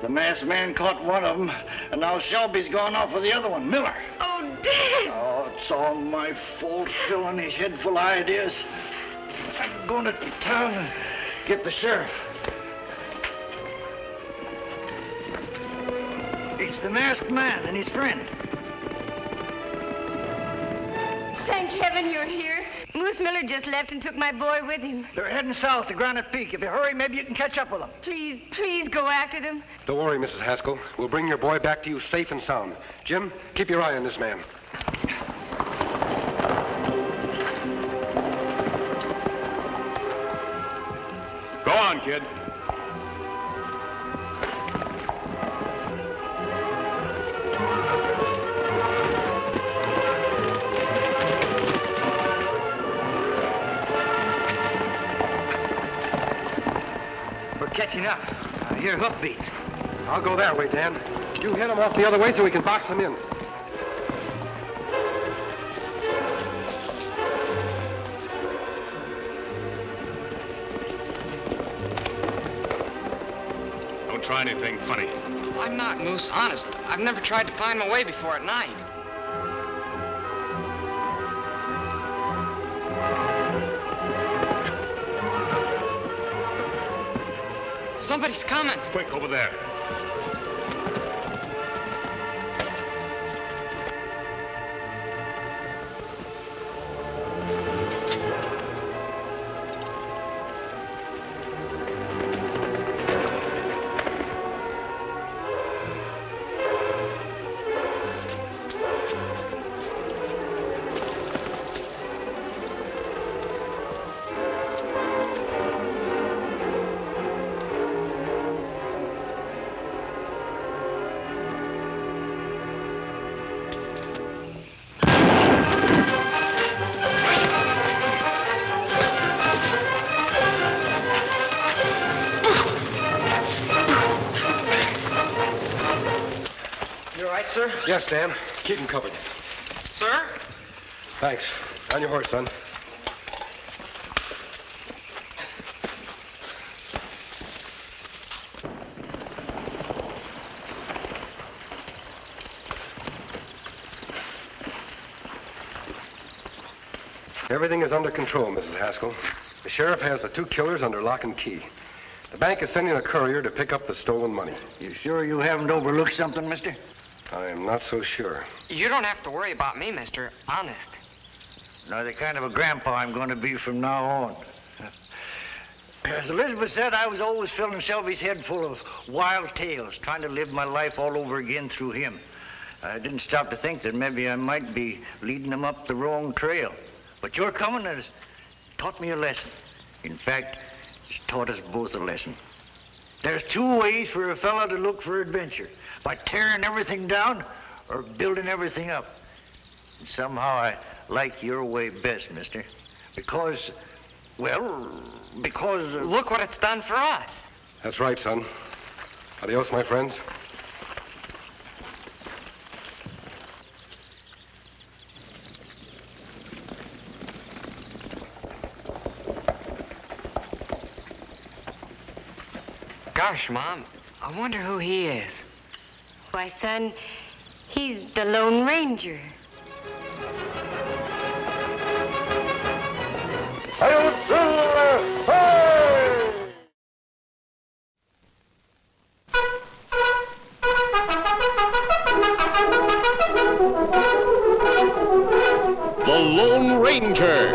The masked man caught one of them, and now Shelby's gone off with the other one, Miller. Oh, Dad! Oh, it's all my fault, filling his head full of ideas. I'm going to town and get the sheriff. It's the masked man and his friend. Thank heaven you're here. Moose Miller just left and took my boy with him. They're heading south to Granite Peak. If you hurry, maybe you can catch up with them. Please, please go after them. Don't worry, Mrs. Haskell. We'll bring your boy back to you safe and sound. Jim, keep your eye on this man. Go on, kid. Catching up. I hear hoofbeats. I'll go that way, Dan. You head him off the other way so we can box him in. Don't try anything funny. I'm not, Moose. Honest. I've never tried to find my way before at night. Somebody's coming. Quick, over there. Sir? Yes, Dan. Keep him covered. Sir? Thanks. On your horse, son. Everything is under control, Mrs. Haskell. The sheriff has the 2 killers under lock and key. The bank is sending a courier to pick up the stolen money. You sure you haven't overlooked something, mister? I'm not so sure. You don't have to worry about me, mister. Honest. Now, the kind of a grandpa I'm going to be from now on. As Elizabeth said, I was always filling Shelby's head full of wild tales, trying to live my life all over again through him. I didn't stop to think that maybe I might be leading him up the wrong trail. But your coming has taught me a lesson. In fact, it's taught us both a lesson. There's 2 ways for a fellow to look for adventure. By tearing everything down or building everything up. And somehow I like your way best, mister. Because, Look what it's done for us. That's right, son. Adios, my friends. Gosh, Mom, I wonder who he is. Why, son, he's the Lone Ranger. The Lone Ranger.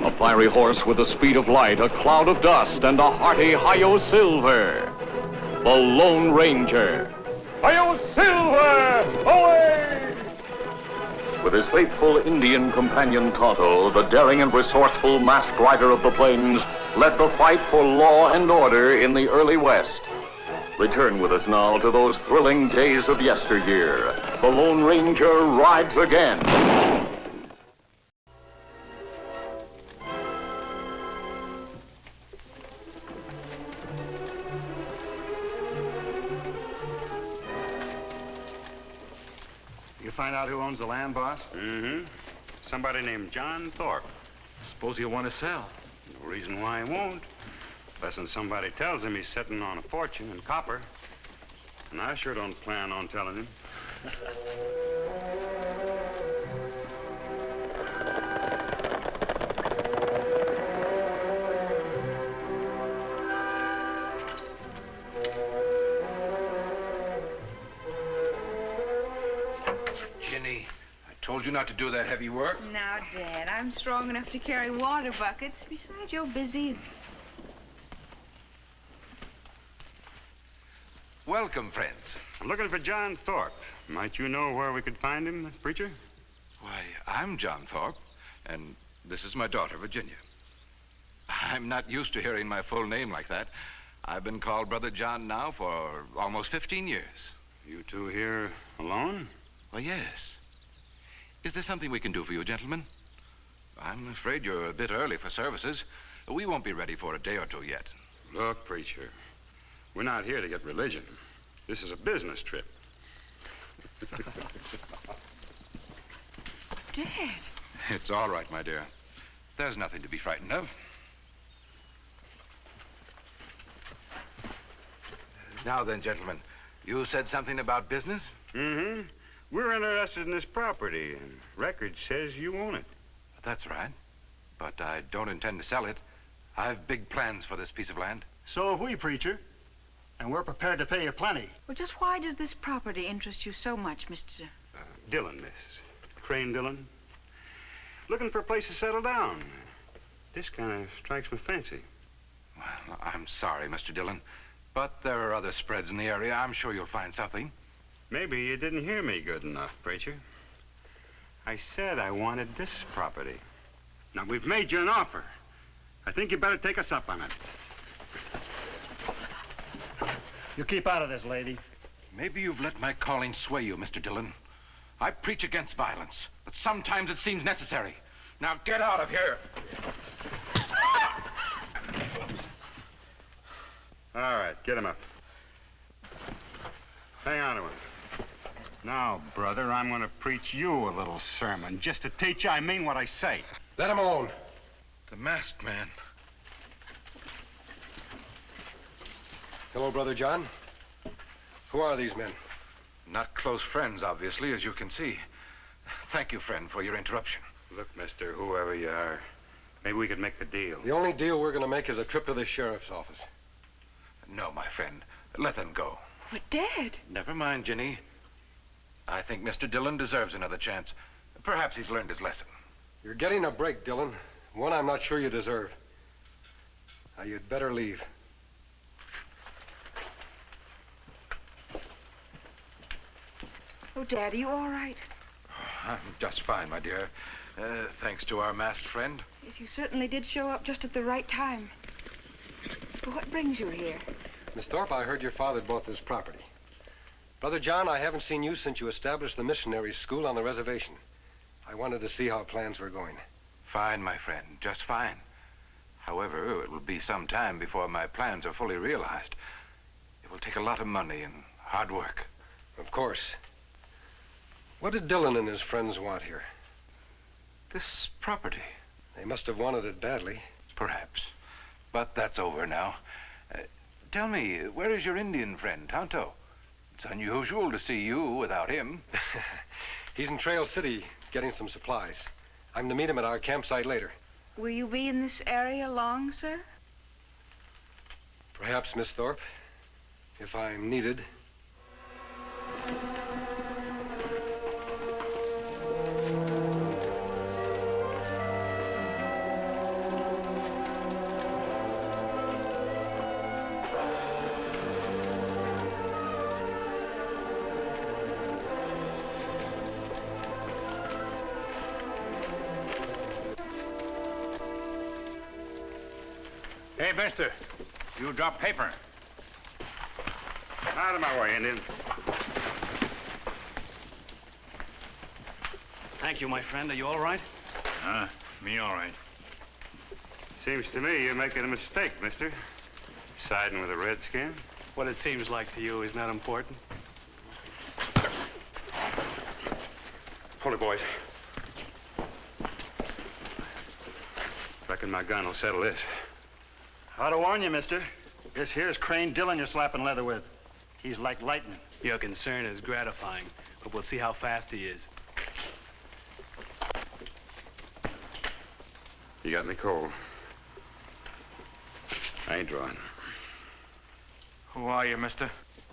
A fiery horse with the speed of light, a cloud of dust, and a hearty Hi-Yo Silver. The Lone Ranger. Hi-Yo Silver! Away! With his faithful Indian companion Tonto, the daring and resourceful masked rider of the plains led the fight for law and order in the early West. Return with us now to those thrilling days of yesteryear. The Lone Ranger rides again. You find out who owns the land, boss? Mm-hmm. Somebody named John Thorpe. Suppose he'll want to sell. No reason why he won't. Unless somebody tells him he's sitting on a fortune in copper. And I sure don't plan on telling him. Ginny, I told you not to do that heavy work. Now, Dad, I'm strong enough to carry water buckets. Besides, you're busy. Welcome, friends. I'm looking for John Thorpe. Might you know where we could find him, preacher? Why, I'm John Thorpe, and this is my daughter, Virginia. I'm not used to hearing my full name like that. I've been called Brother John now for almost 15 years. You two here alone? Well, yes. Is there something we can do for you, gentlemen? I'm afraid you're a bit early for services. We won't be ready for a day or two yet. Look, preacher, we're not here to get religion. This is a business trip. Dad. It's all right, my dear. There's nothing to be frightened of. Now then, gentlemen, you said something about business? Mm-hmm. We're interested in this property, and record says you own it. That's right. But I don't intend to sell it. I have big plans for this piece of land. So have we, preacher. And we're prepared to pay you plenty. Well, just why does this property interest you so much, Mr. Dillon, Miss. Crane Dillon. Looking for a place to settle down. This kind of strikes my fancy. Well, I'm sorry, Mr. Dillon, but there are other spreads in the area. I'm sure you'll find something. Maybe you didn't hear me good enough, preacher. I said I wanted this property. Now, we've made you an offer. I think you better take us up on it. You keep out of this, lady. Maybe you've let my calling sway you, Mr. Dillon. I preach against violence, but sometimes it seems necessary. Now get out of here. All right, get him up. Hang on to him. Now, brother, I'm going to preach you a little sermon, just to teach you I mean what I say. Let him alone. The masked man. Hello, Brother John. Who are these men? Not close friends, obviously, as you can see. Thank you, friend, for your interruption. Look, mister, whoever you are, maybe we could make a deal. The only deal we're going to make is a trip to the sheriff's office. No, my friend. Let them go. But, Dad. Never mind, Ginny. I think Mr. Dillon deserves another chance. Perhaps he's learned his lesson. You're getting a break, Dillon. One I'm not sure you deserve. Now, you'd better leave. Oh, Dad, are you all right? I'm just fine, my dear. Thanks to our masked friend. Yes, you certainly did show up just at the right time. But what brings you here? Miss Thorpe, I heard your father bought this property. Brother John, I haven't seen you since you established the missionary school on the reservation. I wanted to see how plans were going. Fine, my friend, just fine. However, it will be some time before my plans are fully realized. It will take a lot of money and hard work. Of course. What did Dillon and his friends want here? This property. They must have wanted it badly. Perhaps. But that's over now. Tell me, where is your Indian friend, Tonto? It's unusual to see you without him. He's in Trail City getting some supplies. I'm to meet him at our campsite later. Will you be in this area long, sir? Perhaps, Miss Thorpe, if I'm needed. Hey, mister, you dropped paper. Out of my way, Indian. Thank you, my friend. Are you all right? Me all right. Seems to me you're making a mistake, mister. Siding with a redskin. What it seems like to you is not important. Hold it, boys. Reckon my gun will settle this. Ought to warn you, mister. This here's Crane Dillon you're slapping leather with. He's like lightning. Your concern is gratifying, but we'll see how fast he is. You got me cold. I ain't drawing. Who are you, mister?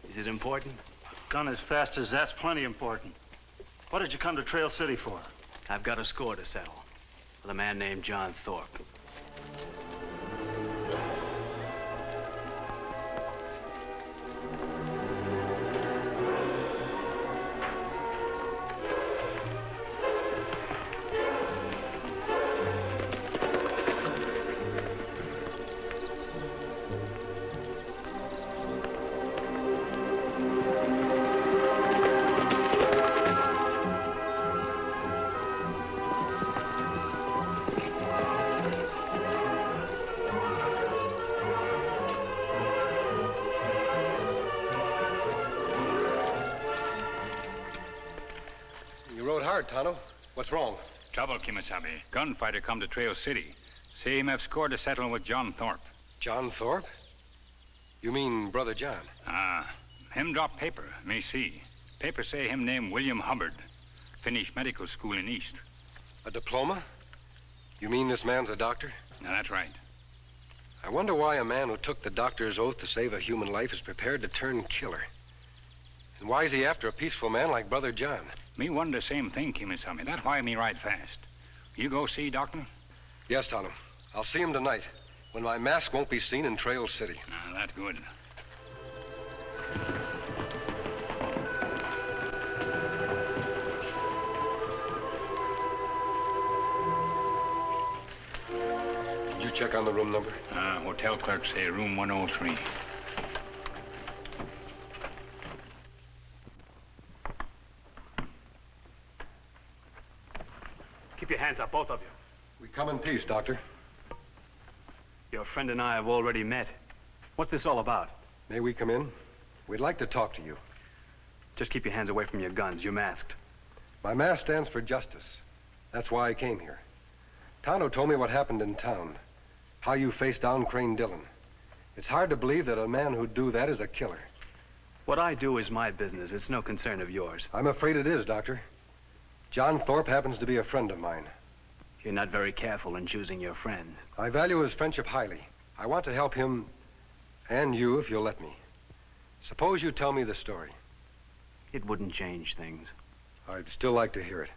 Is it important? Gun as fast as that's plenty important. What did you come to Trail City for? I've got a score to settle with a man named John Thorpe. Tonto. What's wrong? Trouble, Kemo Sabe. Gunfighter come to Trail City. Say him have scored a settle with John Thorpe. John Thorpe? You mean Brother John? Him drop paper, me see. Paper say him name William Hubbard. Finished medical school in East. A diploma? You mean this man's a doctor? Now, that's right. I wonder why a man who took the doctor's oath to save a human life is prepared to turn killer. And why is he after a peaceful man like Brother John? Me wonder the same thing, Kemo Sabe. That's why me ride fast. You go see, Doctor? Yes, Tonto. I'll see him tonight, when my mask won't be seen in Trail City. Now, that's good. Did you check on the room number? Hotel clerk say room 103. Keep your hands up, both of you. We come in peace, Doctor. Your friend and I have already met. What's this all about? May we come in? We'd like to talk to you. Just keep your hands away from your guns. You're masked. My mask stands for justice. That's why I came here. Tonto told me what happened in town. How you faced down Crane Dillon. It's hard to believe that a man who'd do that is a killer. What I do is my business. It's no concern of yours. I'm afraid it is, Doctor. John Thorpe happens to be a friend of mine. You're not very careful in choosing your friends. I value his friendship highly. I want to help him and you if you'll let me. Suppose you tell me the story. It wouldn't change things. I'd still like to hear it.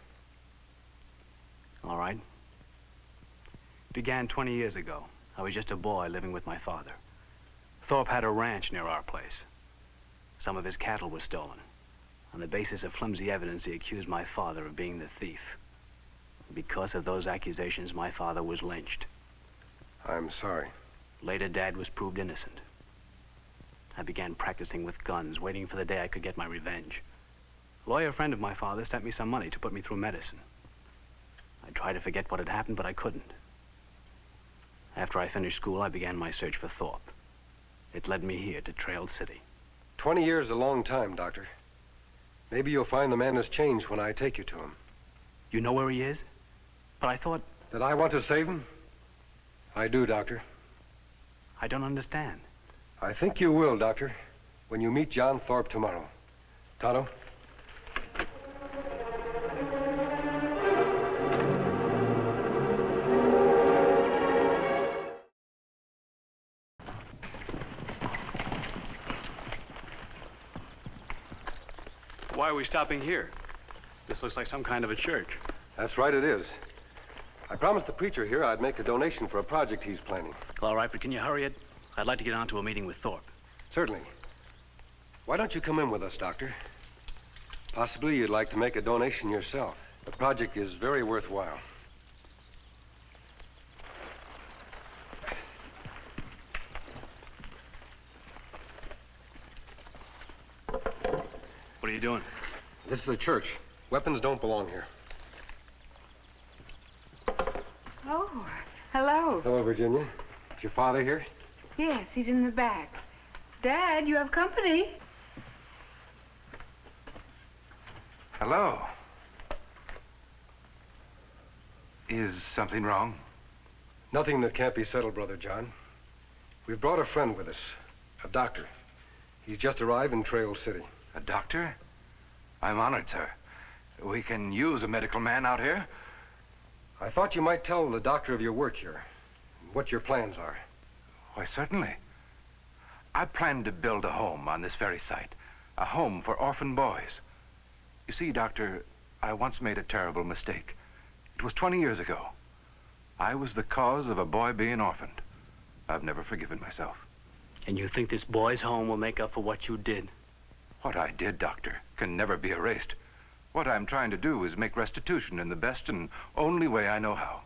All right. It began 20 years ago. I was just a boy living with my father. Thorpe had a ranch near our place. Some of his cattle were stolen. On the basis of flimsy evidence, he accused my father of being the thief. Because of those accusations, my father was lynched. I'm sorry. Later, Dad was proved innocent. I began practicing with guns, waiting for the day I could get my revenge. A lawyer friend of my father sent me some money to put me through medicine. I tried to forget what had happened, but I couldn't. After I finished school, I began my search for Thorpe. It led me here to Trail City. 20 years is a long time, Doctor. Maybe you'll find the man has changed when I take you to him. You know where he is? But I thought... That I want to save him? I do, Doctor. I don't understand. I think you will, Doctor, when you meet John Thorpe tomorrow. Tonto? Why are we stopping here? This looks like some kind of a church. That's right, it is. I promised the preacher here I'd make a donation for a project he's planning. All right, but can you hurry it? I'd like to get on to a meeting with Thorpe. Certainly. Why don't you come in with us, Doctor? Possibly you'd like to make a donation yourself. The project is very worthwhile. What are you doing? This is a church. Weapons don't belong here. Oh, hello. Hello, Virginia. Is your father here? Yes, he's in the back. Dad, you have company. Hello. Is something wrong? Nothing that can't be settled, Brother John. We've brought a friend with us, a doctor. He's just arrived in Trail City. A doctor? I'm honored, sir. We can use a medical man out here. I thought you might tell the doctor of your work here, what your plans are. Why, certainly. I plan to build a home on this very site, a home for orphan boys. You see, Doctor, I once made a terrible mistake. It was 20 years ago. I was the cause of a boy being orphaned. I've never forgiven myself. And you think this boy's home will make up for what you did? What I did, Doctor, can never be erased. What I'm trying to do is make restitution in the best and only way I know how.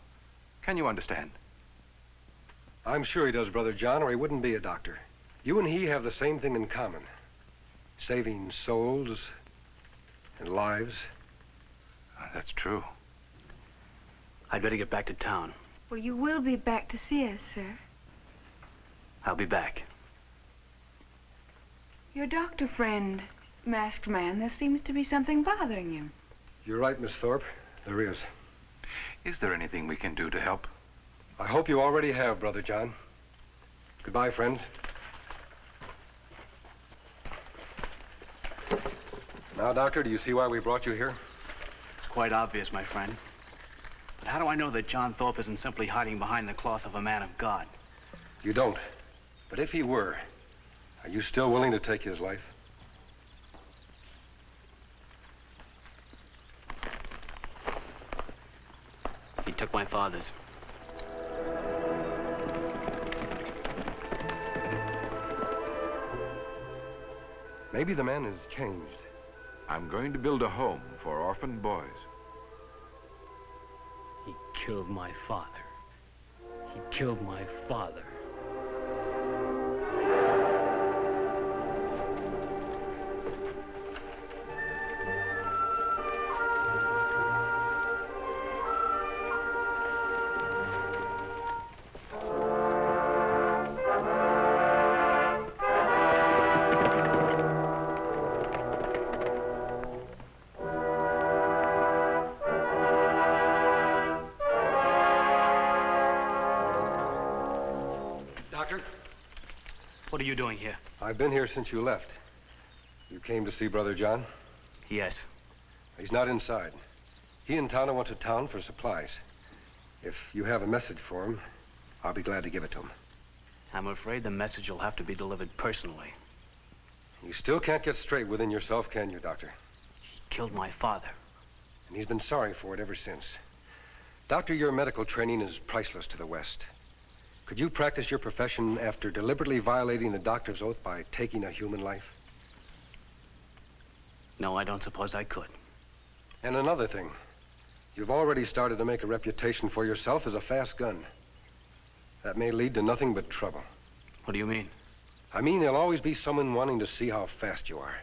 Can you understand? I'm sure he does, Brother John, or he wouldn't be a doctor. You and he have the same thing in common. Saving souls and lives. That's true. I'd better get back to town. Well, you will be back to see us, sir. I'll be back. Your doctor friend, masked man, there seems to be something bothering him. You're right, Miss Thorpe. There is. Is there anything we can do to help? I hope you already have, Brother John. Goodbye, friends. Now, Doctor, do you see why we brought you here? It's quite obvious, my friend. But how do I know that John Thorpe isn't simply hiding behind the cloth of a man of God? You don't. But if he were, are you still willing to take his life? He took my father's. Maybe the man has changed. I'm going to build a home for orphaned boys. He killed my father. He killed my father. What are you doing here? I've been here since you left. You came to see Brother John? Yes. He's not inside. He and Tonto went to town for supplies. If you have a message for him, I'll be glad to give it to him. I'm afraid the message will have to be delivered personally. You still can't get straight within yourself, can you, Doctor? He killed my father. And he's been sorry for it ever since. Doctor, your medical training is priceless to the West. Could you practice your profession after deliberately violating the doctor's oath by taking a human life? No, I don't suppose I could. And another thing. You've already started to make a reputation for yourself as a fast gun. That may lead to nothing but trouble. What do you mean? I mean there'll always be someone wanting to see how fast you are.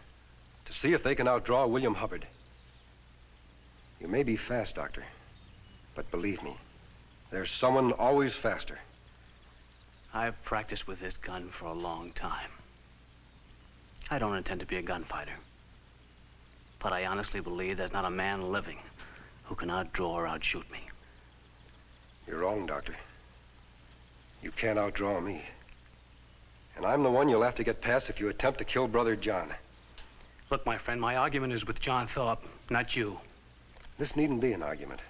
To see if they can outdraw William Hubbard. You may be fast, Doctor. But believe me, there's someone always faster. I've practiced with this gun for a long time. I don't intend to be a gunfighter. But I honestly believe there's not a man living who can outdraw or outshoot me. You're wrong, Doctor. You can't outdraw me. And I'm the one you'll have to get past if you attempt to kill Brother John. Look, my friend, my argument is with John Thorpe, not you. This needn't be an argument,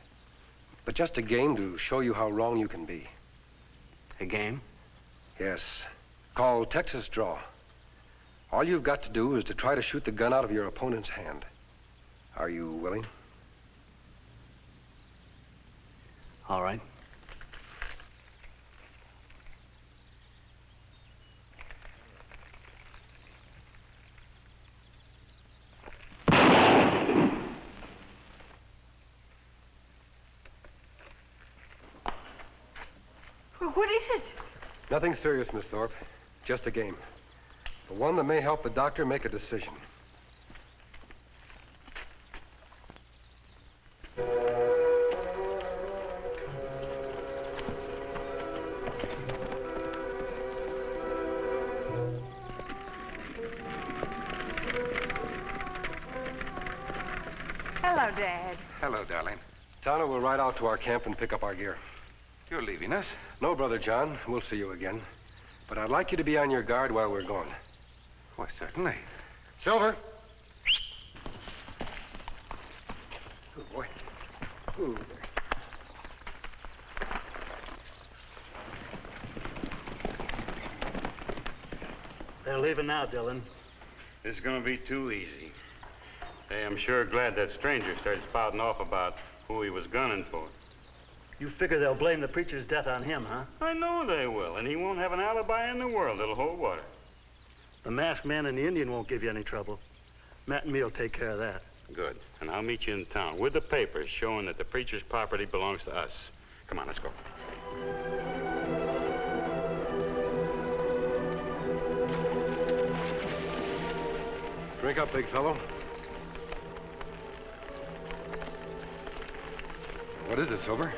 but just a game to show you how wrong you can be. A game? Yes, called Texas Draw. All you've got to do is to try to shoot the gun out of your opponent's hand. Are you willing? All right. What is it? Nothing serious, Miss Thorpe. Just a game. But one that may help the doctor make a decision. Hello, Dad. Hello, darling. Tonto will ride out to our camp and pick up our gear. You're leaving us? No, Brother John. We'll see you again. But I'd like you to be on your guard while we're gone. Why, certainly. Silver! Good boy. Good. They're leaving now, Dillon. This is going to be too easy. Hey, I'm sure glad that stranger started spouting off about who he was gunning for. You figure they'll blame the preacher's death on him, huh? I know they will, and he won't have an alibi in the world that'll hold water. The masked man and the Indian won't give you any trouble. Matt and me will take care of that. Good. And I'll meet you in town with the papers showing that the preacher's property belongs to us. Come on, let's go. Drink up, big fellow. What is it, Silver?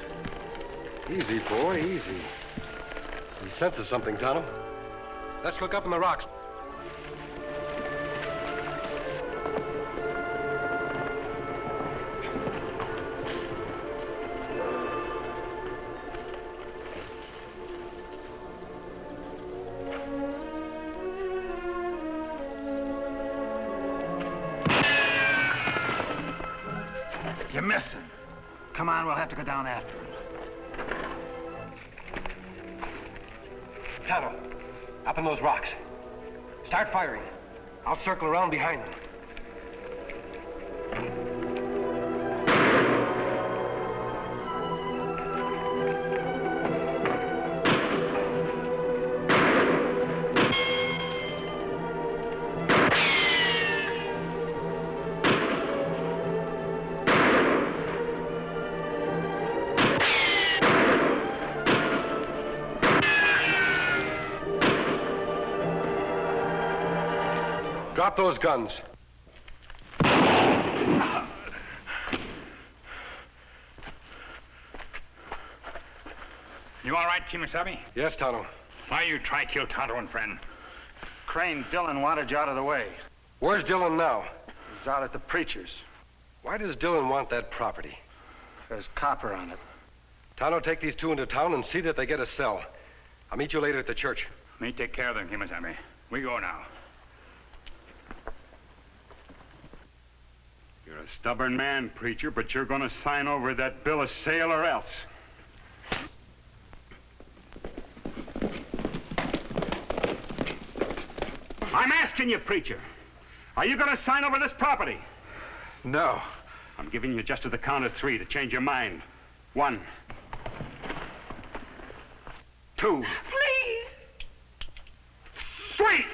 Easy, boy, easy. He senses something, Tonto. Let's look up in the rocks. You missed him. Come on, we'll have to go down after him. Tonto, up in those rocks. Start firing. I'll circle around behind them. Drop those guns. You all right, Kemo Sabe? Yes, Tonto. Why you try kill Tonto and friend? Crane Dillon wanted you out of the way. Where's Dillon now? He's out at the preacher's. Why does Dillon want that property? There's copper on it. Tonto, take these two into town and see that they get a cell. I'll meet you later at the church. Me take care of them, Kemo Sabe. We go now. You're a stubborn man, preacher, but you're going to sign over that bill of sale or else. I'm asking you, preacher. Are you going to sign over this property? No. I'm giving you just to the count of 3 to change your mind. 1, 2. Please! 3!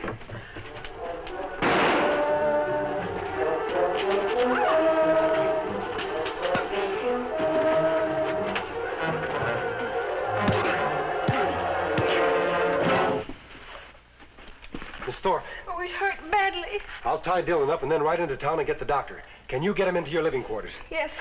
Miss Thorpe, Oh, he's hurt badly. I'll tie Dillon up and then ride into town and get the doctor. Can you get him into your living quarters? Yes.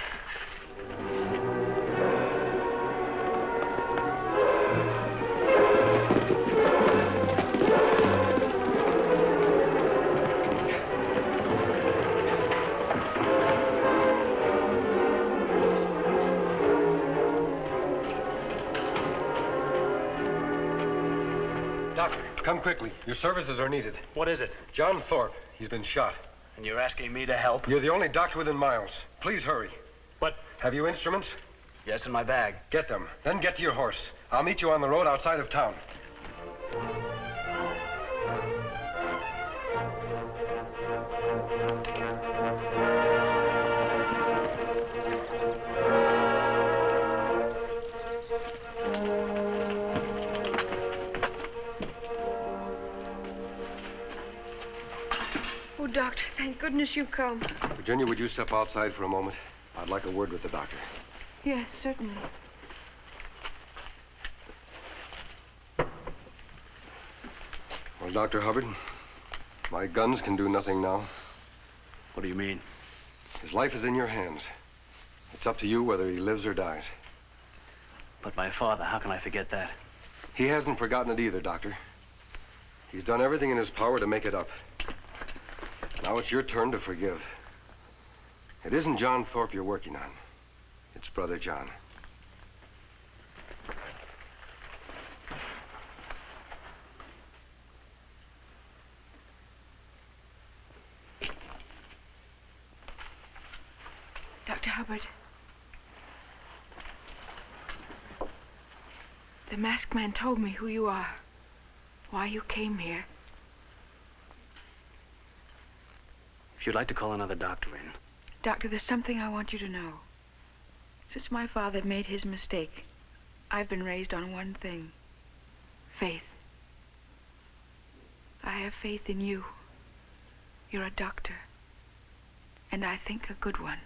Doctor, come quickly. Your services are needed. What is it? John Thorpe. He's been shot. And you're asking me to help? You're the only doctor within miles. Please hurry. But... Have you instruments? Yes, in my bag. Get them. Then get to your horse. I'll meet you on the road outside of town. Oh, Doctor, thank goodness you come. Virginia, would you step outside for a moment? I'd like a word with the doctor. Yes, certainly. Well, Dr. Hubbard, my guns can do nothing now. What do you mean? His life is in your hands. It's up to you whether he lives or dies. But my father, how can I forget that? He hasn't forgotten it either, Doctor. He's done everything in his power to make it up. Now it's your turn to forgive. It isn't John Thorpe you're working on. It's Brother John. Dr. Hubbard. The masked man told me who you are, why you came here. If you'd like to call another doctor in. Doctor, there's something I want you to know. Since my father made his mistake, I've been raised on one thing. Faith. I have faith in you. You're a doctor. And I think a good one.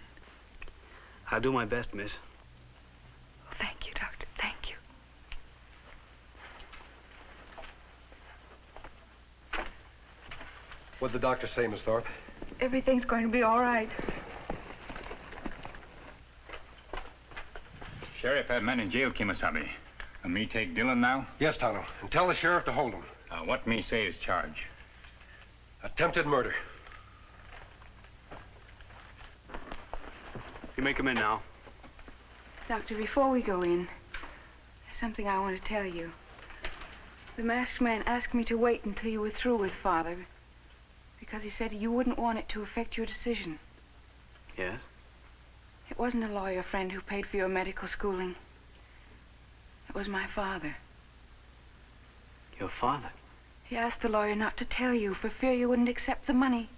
I'll do my best, miss. Thank you, Doctor. Thank you. What'd the doctor say, Miss Thorpe? Everything's going to be all right. Sheriff had men in jail, Kemo Sabe. And me take Dillon now? Yes, Tonto. And tell the sheriff to hold him. What me say is charge? Attempted murder. You may come in now. Doctor, before we go in, there's something I want to tell you. The masked man asked me to wait until you were through with Father, because he said you wouldn't want it to affect your decision. Yes? It wasn't a lawyer friend who paid for your medical schooling. It was my father. Your father? He asked the lawyer not to tell you for fear you wouldn't accept the money.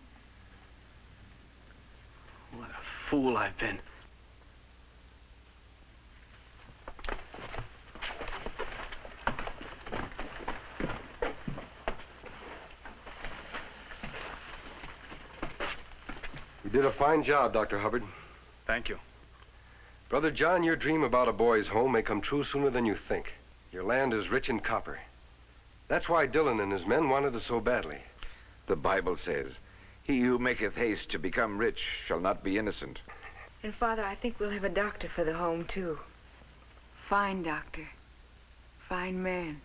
What a fool I've been. You did a fine job, Dr. Hubbard. Thank you. Brother John, your dream about a boy's home may come true sooner than you think. Your land is rich in copper. That's why Dillon and his men wanted it so badly. The Bible says, "He who maketh haste to become rich shall not be innocent." And, Father, I think we'll have a doctor for the home, too. Fine doctor. Fine man.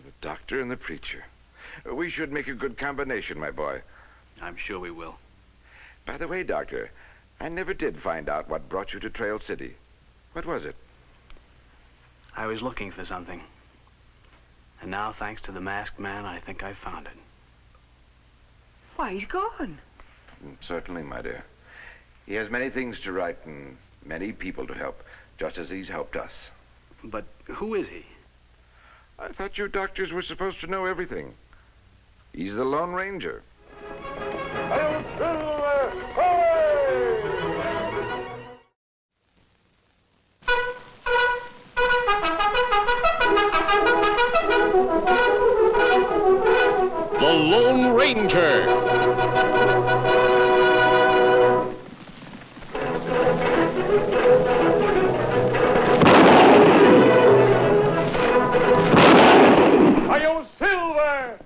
The doctor and the preacher. We should make a good combination, my boy. I'm sure we will. By the way, Doctor, I never did find out what brought you to Trail City. What was it? I was looking for something. And now, thanks to the masked man, I think I've found it. Why, he's gone. Certainly, my dear. He has many things to write and many people to help, just as he's helped us. But who is he? I thought you doctors were supposed to know everything. He's the Lone Ranger. The Lone Ranger. Hi-yo, Silver!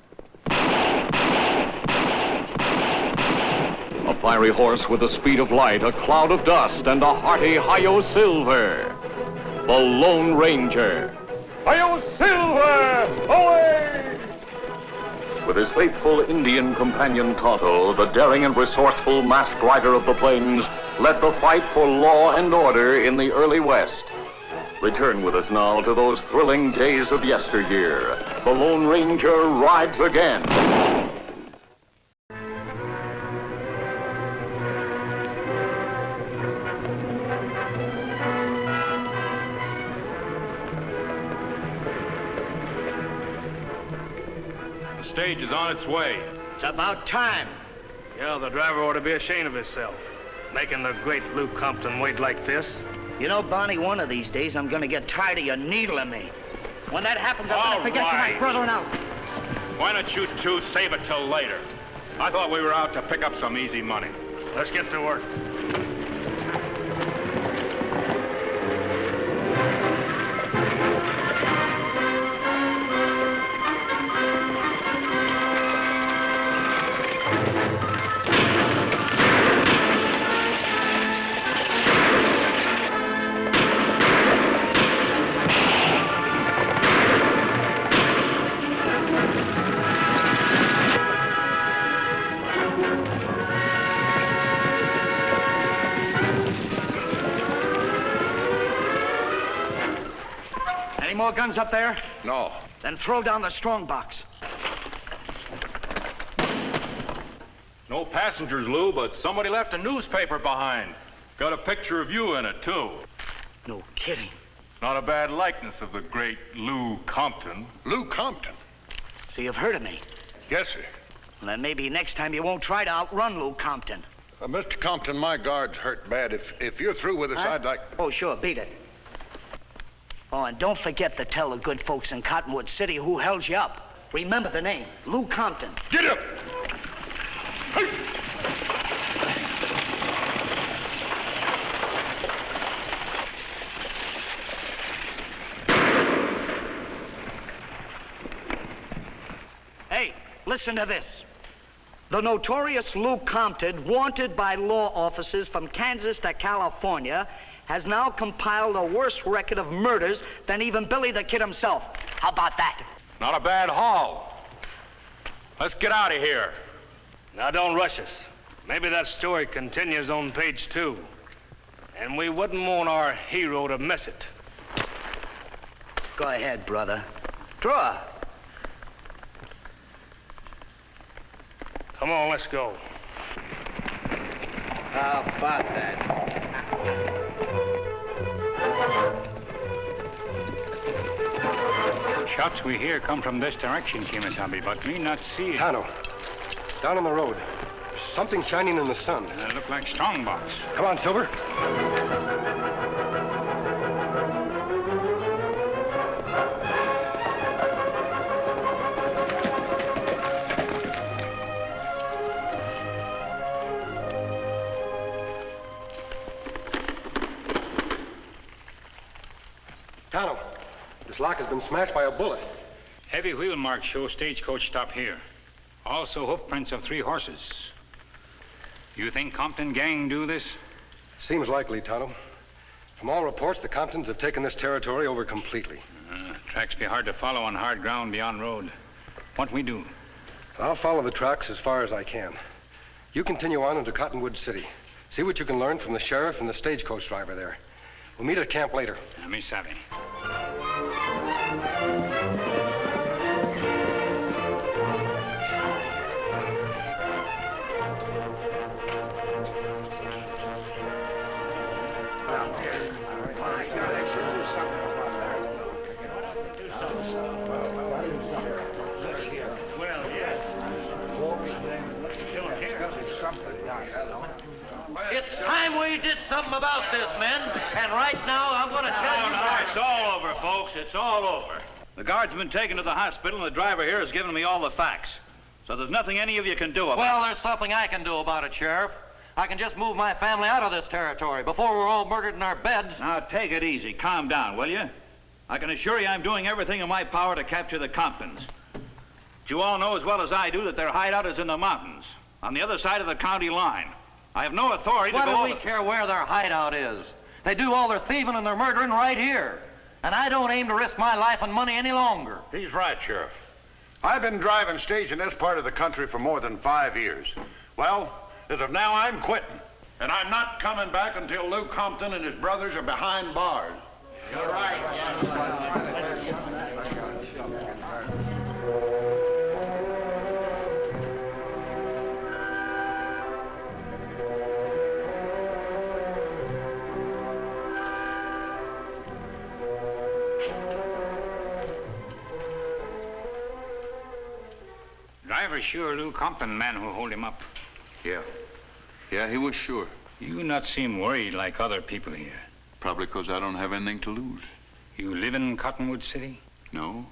A fiery horse with the speed of light, a cloud of dust, and a hearty hi-yo Silver. The Lone Ranger. Hi-yo, Silver! Away! With his faithful Indian companion Tonto, the daring and resourceful masked rider of the plains led the fight for law and order in the early West. Return with us now to those thrilling days of yesteryear. The Lone Ranger rides again. The stage is on its way. It's about time. Yeah, the driver ought to be ashamed of himself. Making the great Lou Compton wait like this. You know, Barney, one of these days I'm gonna get tired of you needling me. When that happens, I'm gonna forget you're my brother now. Why don't you two save it till later? I thought we were out to pick up some easy money. Let's get to work. More guns up there? No. Then throw down the strong box. No passengers, Lou, but somebody left a newspaper behind. Got a picture of you in it, too. No kidding. Not a bad likeness of the great Lou Compton. Lou Compton? So you've heard of me? Yes, sir. Well, then maybe next time you won't try to outrun Lou Compton. Mr. Compton, my guard's hurt bad. If you're through with us, Huh? I'd like... Oh, sure, beat it. Oh, and don't forget to tell the good folks in Cottonwood City who held you up. Remember the name, Lou Compton. Get up! Hey! Hey, listen to this. The notorious Lou Compton, wanted by law officers from Kansas to California, has now compiled a worse record of murders than even Billy the Kid himself. How about that? Not a bad haul. Let's get out of here. Now, don't rush us. Maybe that story continues on page 2. And we wouldn't want our hero to miss it. Go ahead, brother. Draw. Come on, let's go. How about that? Shots we hear come from this direction, Kemo Sabe, but me not see it. Tonto, down on the road. Something shining in the sun. Look like strongbox. Come on, Silver. Tonto, this lock has been smashed by a bullet. Heavy wheel marks show stagecoach stop here. Also hoof prints of 3 horses. You think Compton gang do this? Seems likely, Tonto. From all reports, the Comptons have taken this territory over completely. Tracks be hard to follow on hard ground beyond road. What we do? I'll follow the tracks as far as I can. You continue on into Cottonwood City. See what you can learn from the sheriff and the stagecoach driver there. We'll meet at camp later. Me savvy. It's time we did something about this, men. And right now, I'm going to tell you... No, it's all over, folks. It's all over. The guard's been taken to the hospital, and the driver here has given me all the facts. So there's nothing any of you can do about it. Well, there's something I can do about it, Sheriff. I can just move my family out of this territory before we're all murdered in our beds. Now, take it easy. Calm down, will you? I can assure you I'm doing everything in my power to capture the Comptons. But you all know as well as I do that their hideout is in the mountains, on the other side of the county line. I have no authority to go... What do we care where their hideout is? They do all their thieving and their murdering right here. And I don't aim to risk my life and money any longer. He's right, Sheriff. I've been driving stage in this part of the country for more than 5 years. Well, as of now, I'm quitting. And I'm not coming back until Lou Compton and his brothers are behind bars. You're right. Driver sure Lou Compton man who hold him up. Yeah. Yeah, he was sure. You not seem worried like other people here. Probably because I don't have anything to lose. You live in Cottonwood City? No.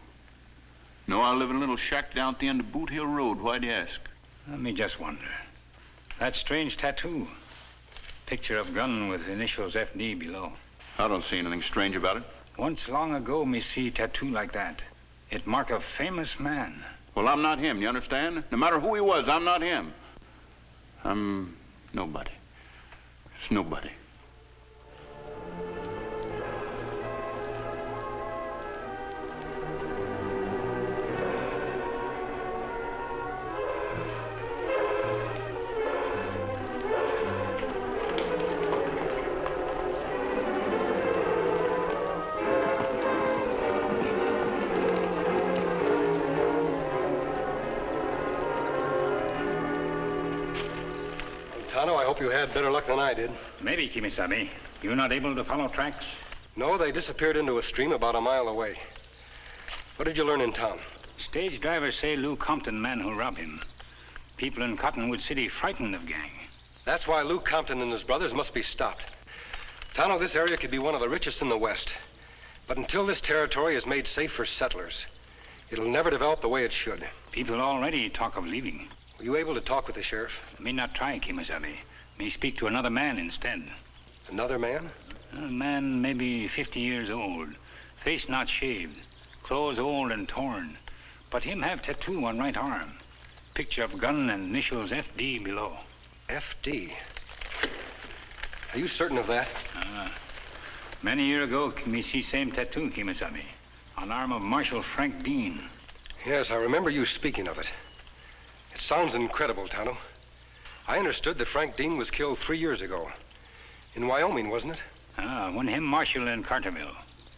No, I live in a little shack down at the end of Boot Hill Road. Why'd you ask? Let me just wonder. That strange tattoo. Picture of gun with initials FD below. I don't see anything strange about it. Once long ago, me see tattoo like that. It mark a famous man. Well, I'm not him, you understand? No matter who he was, I'm not him. I'm nobody. It's nobody. Tonto, I hope you had better luck than I did. Maybe, Kemo Sabe. You not able to follow tracks? No, they disappeared into a stream about a mile away. What did you learn in town? Stage driver say Lou Compton man who robbed him. People in Cottonwood City frightened of gang. That's why Lou Compton and his brothers must be stopped. Tonto, this area could be one of the richest in the West. But until this territory is made safe for settlers, it'll never develop the way it should. People already talk of leaving. Were you able to talk with the sheriff? Me not try, Kemo Sabe. Me speak to another man instead. Another man? A man maybe 50 years old. Face not shaved. Clothes old and torn. But him have tattoo on right arm. Picture of gun and initials FD below. FD? Are you certain of that? Many year ago, me see same tattoo, Kemo Sabe. On arm of Marshal Frank Dean. Yes, I remember you speaking of it. It sounds incredible, Tonto. I understood that Frank Dean was killed 3 years ago. In Wyoming, wasn't it? When him marshal in Carterville.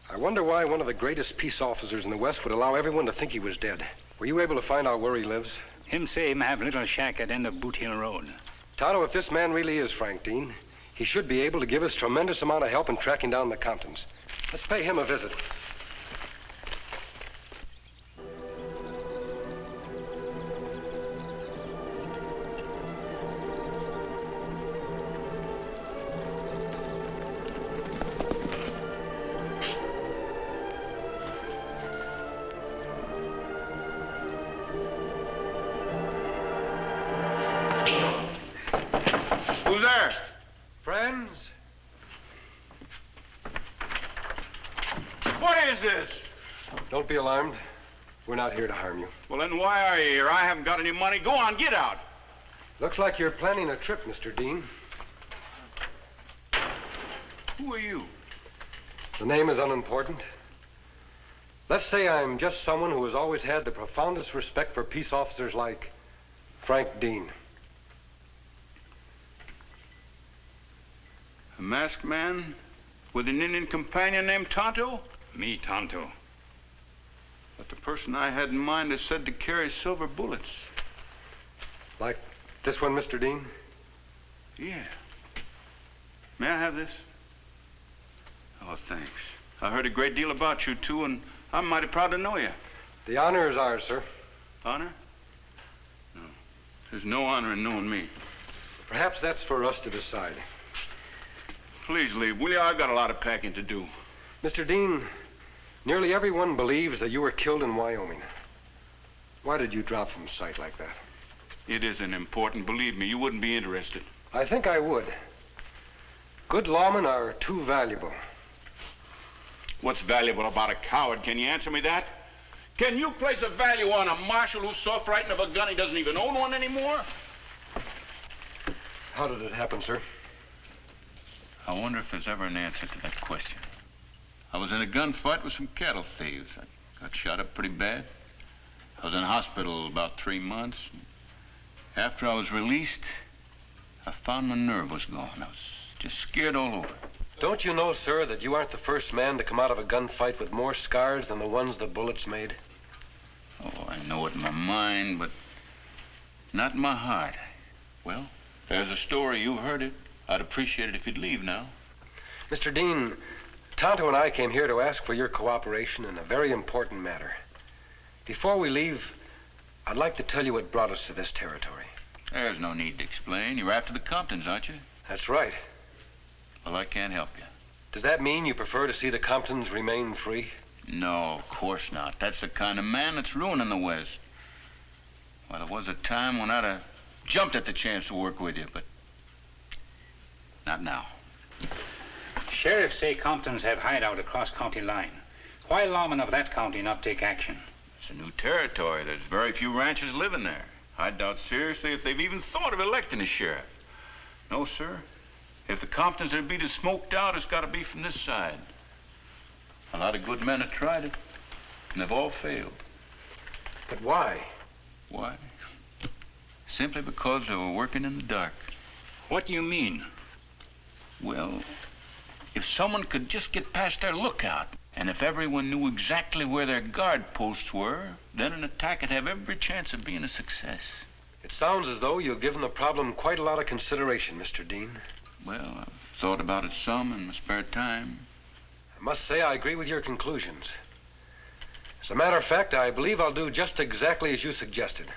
I wonder why one of the greatest peace officers in the West would allow everyone to think he was dead. Were you able to find out where he lives? Him say him have little shack at end of Boot Hill Road. Tonto, if this man really is Frank Dean, He should be able to give us tremendous amount of help in tracking down the Comptons. Let's pay him a visit. Who's there? Friends? What is this? Don't be alarmed. We're not here to harm you. Well, then why are you here? I haven't got any money. Go on, get out. Looks like you're planning a trip, Mr. Dean. Who are you? The name is unimportant. Let's say I'm just someone who has always had the profoundest respect for peace officers like Frank Dean. A masked man with an Indian companion named Tonto? Me, Tonto. But the person I had in mind is said to carry silver bullets. Like this one, Mr. Dean? Yeah. May I have this? Oh, thanks. I heard a great deal about you, too, and I'm mighty proud to know you. The honor is ours, sir. Honor? No. There's no honor in knowing me. Perhaps that's for us to decide. Please leave, will you? I've got a lot of packing to do. Mr. Dean, nearly everyone believes that you were killed in Wyoming. Why did you drop from sight like that? It isn't important. Believe me, you wouldn't be interested. I think I would. Good lawmen are too valuable. What's valuable about a coward? Can you answer me that? Can you place a value on a marshal who's so frightened of a gun he doesn't even own one anymore? How did it happen, sir? I wonder if there's ever an answer to that question. I was in a gunfight with some cattle thieves. I got shot up pretty bad. I was in hospital about 3 months. After I was released, I found my nerve was gone. I was just scared all over. Don't you know, sir, that you aren't the first man to come out of a gunfight with more scars than the ones the bullets made? Oh, I know it in my mind, but not in my heart. Well, there's a story. You've heard it. I'd appreciate it if you'd leave now. Mr. Dean, Tonto and I came here to ask for your cooperation in a very important matter. Before we leave, I'd like to tell you what brought us to this territory. There's no need to explain. You're after the Comptons, aren't you? That's right. Well, I can't help you. Does that mean you prefer to see the Comptons remain free? No, of course not. That's the kind of man that's ruining the West. Well, there was a time when I'd have jumped at the chance to work with you, but not now. Sheriffs say Comptons have hideout across county line. Why lawmen of that county not take action? It's a new territory. There's very few ranchers living there. I doubt seriously if they've even thought of electing a sheriff. No, sir. If the Comptons are to be smoked out, it's got to be from this side. A lot of good men have tried it, and they've all failed. But why? Why? Simply because they were working in the dark. What do you mean? Well, if someone could just get past their lookout, and if everyone knew exactly where their guard posts were, then an attack would have every chance of being a success. It sounds as though you've given the problem quite a lot of consideration, Mr. Dean. Well, I've thought about it some in my spare time. I must say I agree with your conclusions. As a matter of fact, I believe I'll do just exactly as you suggested.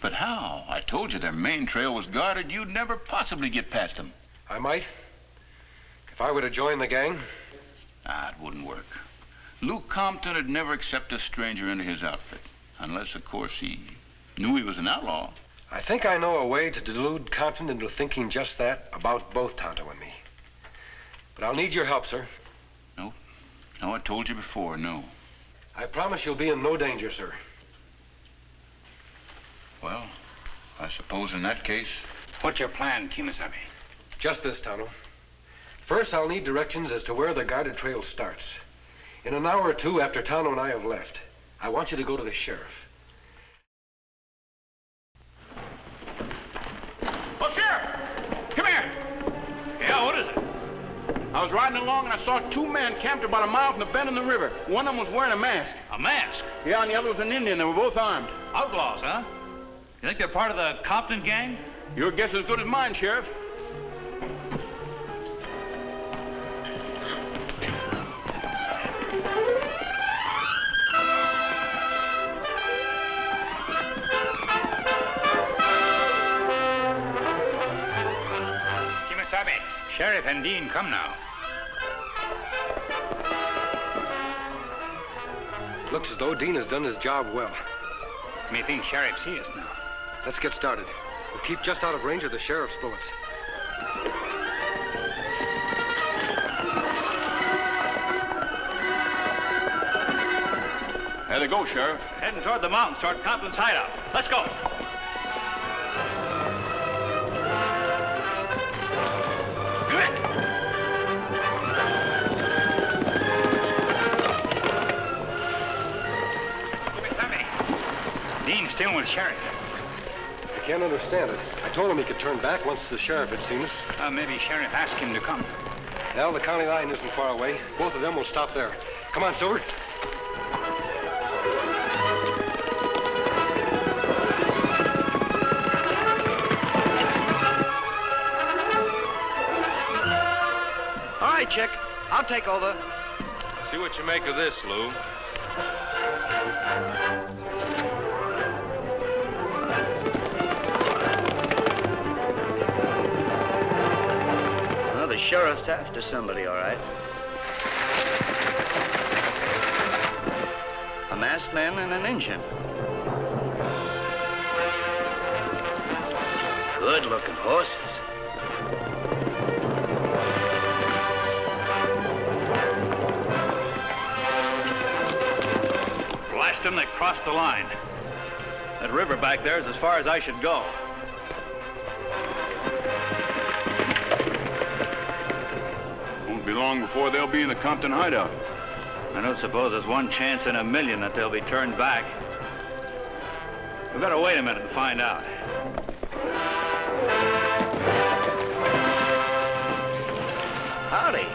But how? I told you their main trail was guarded. You'd never possibly get past them. I might. If I were to join the gang? It wouldn't work. Luke Compton would never accept a stranger into his outfit. Unless, of course, he knew he was an outlaw. I think I know a way to delude Compton into thinking just that about both Tonto and me. But I'll need your help, sir. No, I told you before, no. I promise you'll be in no danger, sir. Well, I suppose in that case... What's your plan, Kemo Sabe? Just this, Tonto. First, I'll need directions as to where the guarded trail starts. In an hour or two after Tonto and I have left, I want you to go to the sheriff. Oh, Sheriff! Come here! Yeah, what is it? I was riding along and I saw 2 men camped about a mile from the bend in the river. One of them was wearing a mask. A mask? Yeah, and the other was an Indian. They were both armed. Outlaws, huh? You think they're part of the Compton gang? Your guess is as good as mine, Sheriff. Sheriff and Dean, come now. Looks as though Dean has done his job well. Methinks Sheriff see us now. Let's get started. We'll keep just out of range of the sheriff's bullets. There they go, Sheriff. Heading toward the mountains, toward Compton's hideout. Let's go. Dean's still with Sheriff. I can't understand it. I told him he could turn back once the sheriff had seen us. Maybe Sheriff asked him to come. Well, the county line isn't far away. Both of them will stop there. Come on, Silver. All right, Chick. I'll take over. See what you make of this, Lou. Well, the sheriff's after somebody, all right. A masked man and an Injun. Good-looking horses. Blast them, they crossed the line. That river back there is as far as I should go. Won't be long before they'll be in the Compton hideout. I don't suppose there's one chance in a million that they'll be turned back. We better wait a minute and find out. Howdy.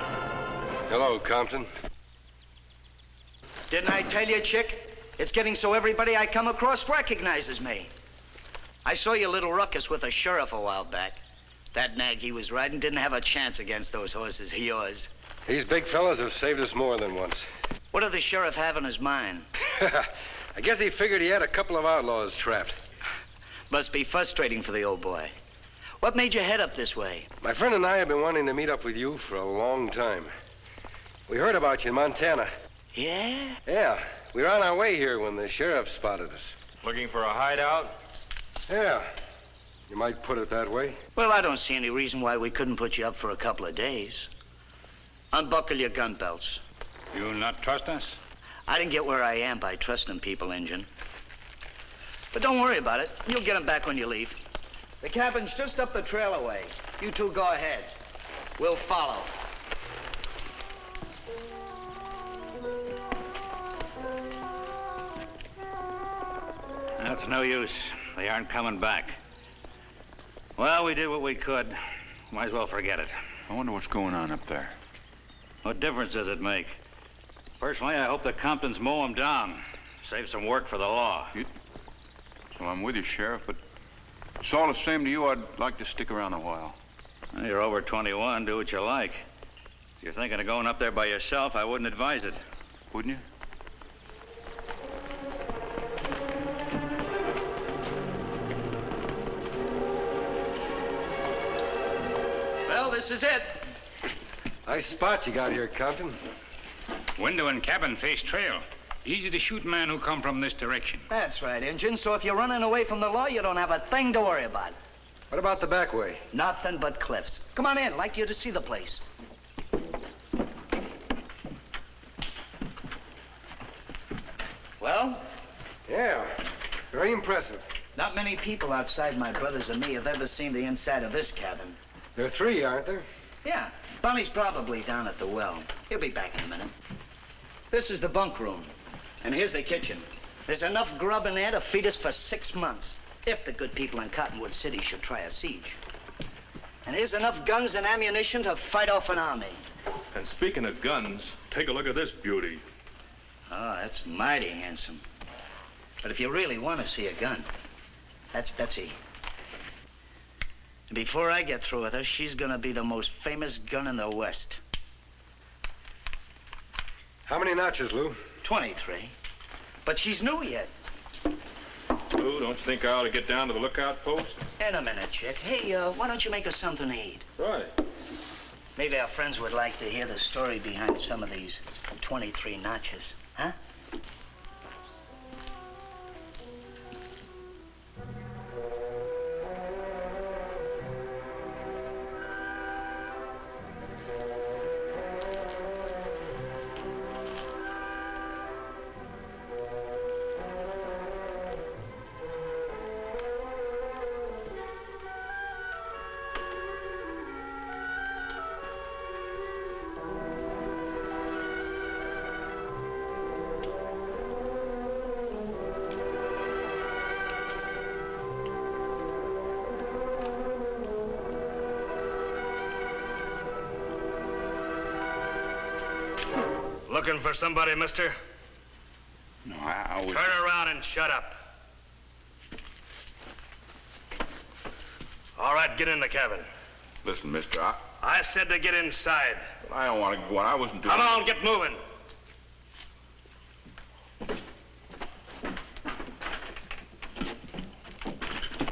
Hello, Compton. Didn't I tell you, Chick? It's getting so everybody I come across recognizes me. I saw your little ruckus with a sheriff a while back. That nag he was riding didn't have a chance against those horses of yours. These big fellas have saved us more than once. What did the sheriff have in his mind? I guess he figured he had a couple of outlaws trapped. Must be frustrating for the old boy. What made you head up this way? My friend and I have been wanting to meet up with you for a long time. We heard about you in Montana. Yeah? Yeah. We were on our way here when the sheriff spotted us. Looking for a hideout? Yeah. You might put it that way. Well, I don't see any reason why we couldn't put you up for a couple of days. Unbuckle your gun belts. You'll not trust us? I didn't get where I am by trusting people, Injun. But don't worry about it. You'll get them back when you leave. The cabin's just up the trail away. You two go ahead. We'll follow. That's no use. They aren't coming back. Well, we did what we could. Might as well forget it. I wonder what's going on up there. What difference does it make? Personally, I hope the Comptons mow them down. Save some work for the law. Well, I'm with you, Sheriff, but it's all the same to you. I'd like to stick around a while. Well, you're over 21. Do what you like. If you're thinking of going up there by yourself, I wouldn't advise it. Wouldn't you? Well, this is it. Nice spot you got here, Compton. Window and cabin face trail. Easy to shoot man who come from this direction. That's right, Injun. So if you're running away from the law, you don't have a thing to worry about. What about the back way? Nothing but cliffs. Come on in. I'd like you to see the place. Well? Yeah. Very impressive. Not many people outside my brothers and me have ever seen the inside of this cabin. There are three, aren't there? Yeah. Bonnie's probably down at the well. He'll be back in a minute. This is the bunk room. And here's the kitchen. There's enough grub in there to feed us for 6 months, if the good people in Cottonwood City should try a siege. And here's enough guns and ammunition to fight off an army. And speaking of guns, take a look at this beauty. Oh, that's mighty handsome. But if you really want to see a gun, that's Betsy. And before I get through with her, she's gonna be the most famous gun in the West. How many notches, Lou? 23. But she's new yet. Lou, don't you think I ought to get down to the lookout post? In a minute, Chick. Hey, why don't you make us something to eat? Right. Maybe our friends would like to hear the story behind some of these 23 notches, huh? Looking for somebody, mister? No, I was... Turn around and shut up. All right, get in the cabin. Listen, mister, I said to get inside. I don't want to go on. I wasn't doing... Come on, get moving.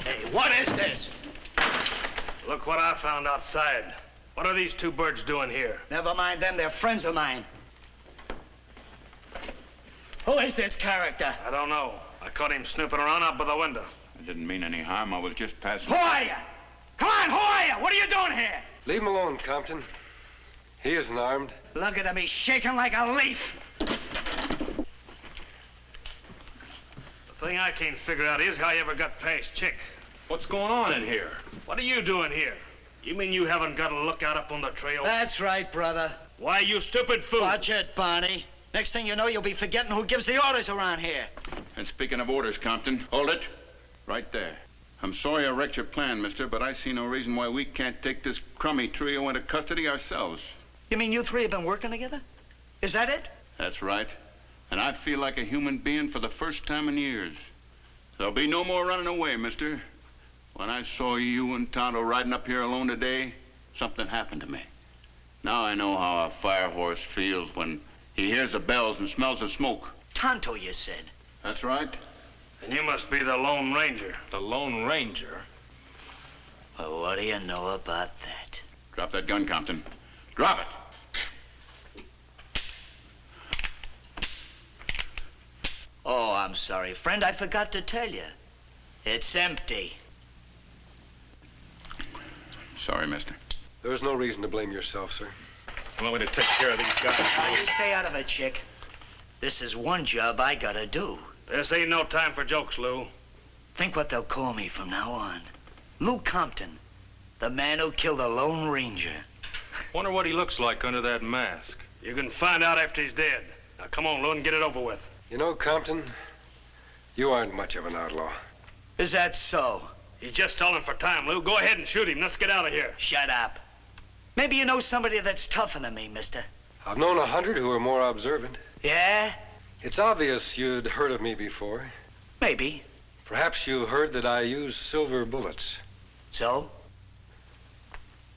Hey, what is this? Look what I found outside. What are these two birds doing here? Never mind them, they're friends of mine. Who is this character? I don't know. I caught him snooping around out by the window. I didn't mean any harm. I was just passing... Who are you? Come on, who are you? What are you doing here? Leave him alone, Compton. He isn't armed. Look at him, he's shaking like a leaf. The thing I can't figure out is how you ever got past Chick. What's going on in here? What are you doing here? You mean you haven't got a lookout up on the trail? That's right, brother. Why, you stupid fool. Watch it, Barney. Next thing you know, you'll be forgetting who gives the orders around here. And speaking of orders, Compton, hold it. Right there. I'm sorry I wrecked your plan, mister, but I see no reason why we can't take this crummy trio into custody ourselves. You mean you three have been working together? Is that it? That's right. And I feel like a human being for the first time in years. There'll be no more running away, mister. When I saw you and Tonto riding up here alone today, something happened to me. Now I know how a fire horse feels when he hears the bells and smells the smoke. Tonto, you said. That's right. And you must be the Lone Ranger. The Lone Ranger? Well, what do you know about that? Drop that gun, Compton. Drop it! Oh, I'm sorry, friend. I forgot to tell you. It's empty. Sorry, mister. There's no reason to blame yourself, sir. You want me to take care of these guys? Now, you stay out of it, Chick. This is one job I gotta do. This ain't no time for jokes, Lou. Think what they'll call me from now on. Lou Compton, the man who killed the Lone Ranger. Wonder what he looks like under that mask. You can find out after he's dead. Now, come on, Lou, and get it over with. You know, Compton, you aren't much of an outlaw. Is that so? He's just stalling for time, Lou. Go ahead and shoot him. Let's get out of here. Shut up. Maybe you know somebody that's tougher than me, mister. I've known 100 who are more observant. Yeah? It's obvious you'd heard of me before. Maybe. Perhaps you heard that I use silver bullets. So?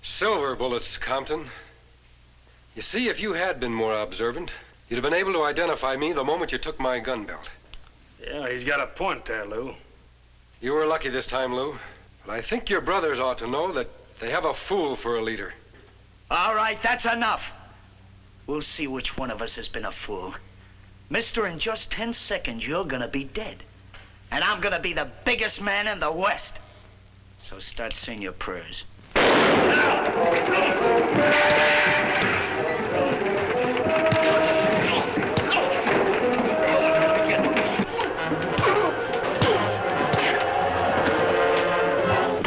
Silver bullets, Compton. You see, if you had been more observant, you'd have been able to identify me the moment you took my gun belt. Yeah, he's got a point there, Lou. You were lucky this time, Lou. But I think your brothers ought to know that they have a fool for a leader. All right, that's enough. We'll see which one of us has been a fool. Mister, in just 10 seconds, you're gonna be dead. And I'm gonna be the biggest man in the West. So start saying your prayers.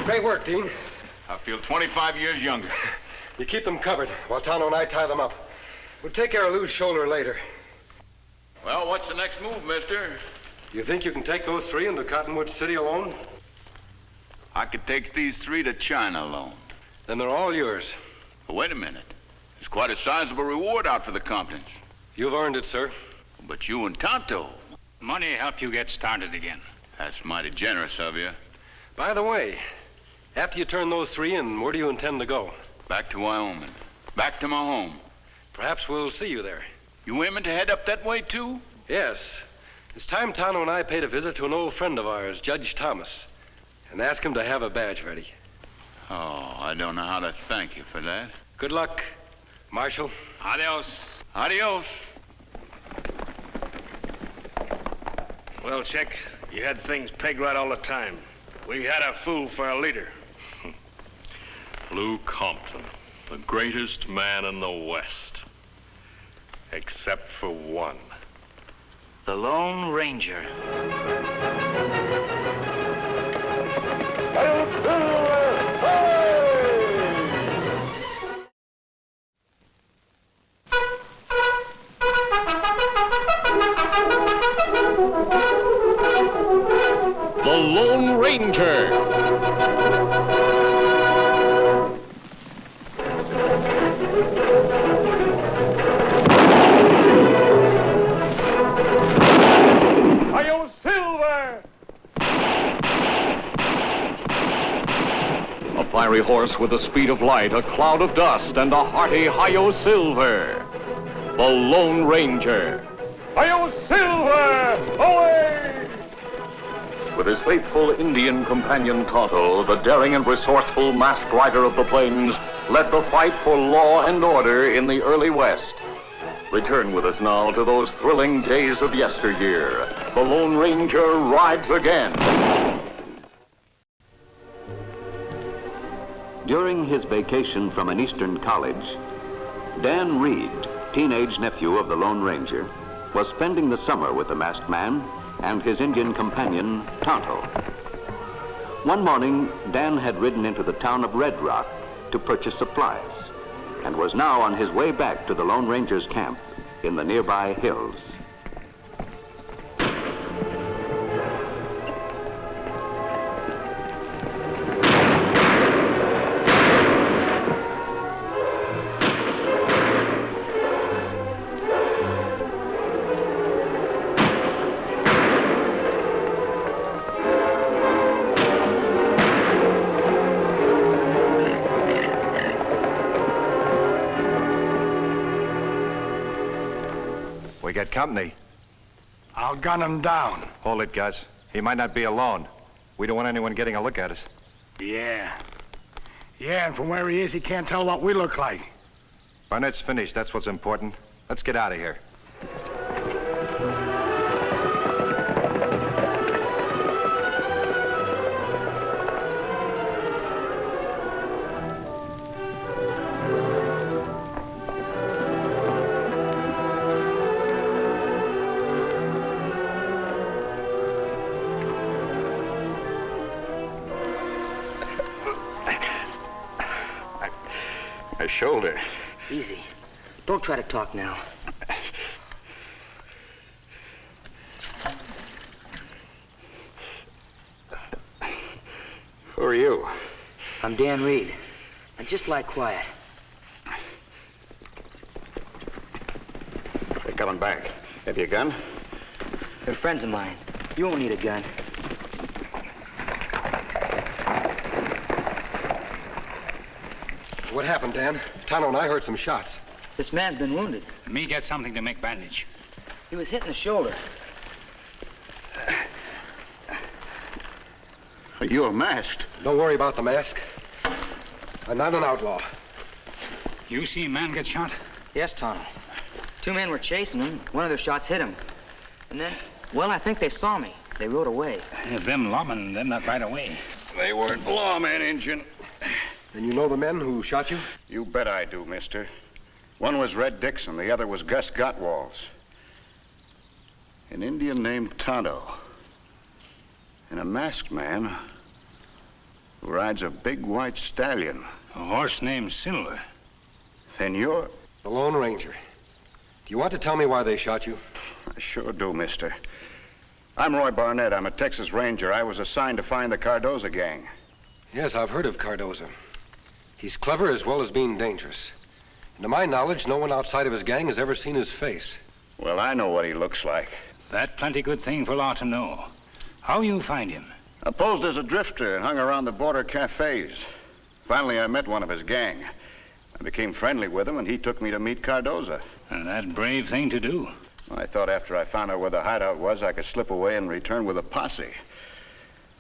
Great work, Dean. I feel 25 years younger. You keep them covered while Tonto and I tie them up. We'll take care of Lou's shoulder later. Well, what's the next move, mister? You think you can take those three into Cottonwood City alone? I could take these three to China alone. Then they're all yours. But wait a minute. There's quite a sizable reward out for the Comptons. You've earned it, sir. But you and Tonto. Money help you get started again. That's mighty generous of you. By the way, after you turn those three in, where do you intend to go? Back to Wyoming. Back to my home. Perhaps we'll see you there. You aiming to head up that way, too? Yes. It's time Tonto and I paid a visit to an old friend of ours, Judge Thomas, and asked him to have a badge ready. Oh, I don't know how to thank you for that. Good luck, Marshal. Adios. Adios. Well, Chick, you had things pegged right all the time. We had a fool for a leader. Lou Compton, the greatest man in the West. Except for one. The Lone Ranger. The Lone Ranger. Hi-yo, Silver! A fiery horse with the speed of light, a cloud of dust, and a hearty hi-yo Silver. The Lone Ranger. Hi-yo, Silver! Away! With his faithful Indian companion Tonto, the daring and resourceful masked rider of the plains led the fight for law and order in the early West. Return with us now to those thrilling days of yesteryear. The Lone Ranger rides again. During his vacation from an eastern college, Dan Reid, teenage nephew of the Lone Ranger, was spending the summer with the masked man and his Indian companion, Tonto. One morning, Dan had ridden into the town of Red Rock to purchase supplies and was now on his way back to the Lone Ranger's camp in the nearby hills. We got company. I'll gun him down. Hold it, Gus. He might not be alone. We don't want anyone getting a look at us. Yeah. Yeah, and from where he is, he can't tell what we look like. Barnett's finished. That's what's important. Let's get out of here. My shoulder. Easy. Don't try to talk now. Who are you? I'm Dan Reid. I just like quiet. They're coming back. Have you a gun? They're friends of mine. You won't need a gun. What happened, Dan? Tonto and I heard some shots. This man's been wounded. Me get something to make bandage. He was hit in the shoulder. You're masked. Don't worry about the mask. I'm not an outlaw. You see a man get shot? Yes, Tonto. Two men were chasing him. One of their shots hit him. And then, well, I think they saw me. They rode away. Them lawmen, them not right away. They weren't lawmen, Injun. And you know the men who shot you? You bet I do, mister. One was Red Dixon, the other was Gus Gottwalls. An Indian named Tonto. And a masked man who rides a big white stallion. A horse named Silver. Then you're... The Lone Ranger. Do you want to tell me why they shot you? I sure do, mister. I'm Roy Barnett. I'm a Texas Ranger. I was assigned to find the Cardoza gang. Yes, I've heard of Cardoza. He's clever as well as being dangerous. And to my knowledge, no one outside of his gang has ever seen his face. Well, I know what he looks like. That plenty good thing for law to know. How you find him? I posed as a drifter and hung around the border cafes. Finally, I met one of his gang. I became friendly with him, and he took me to meet Cardoza. And that brave thing to do. I thought after I found out where the hideout was, I could slip away and return with a posse.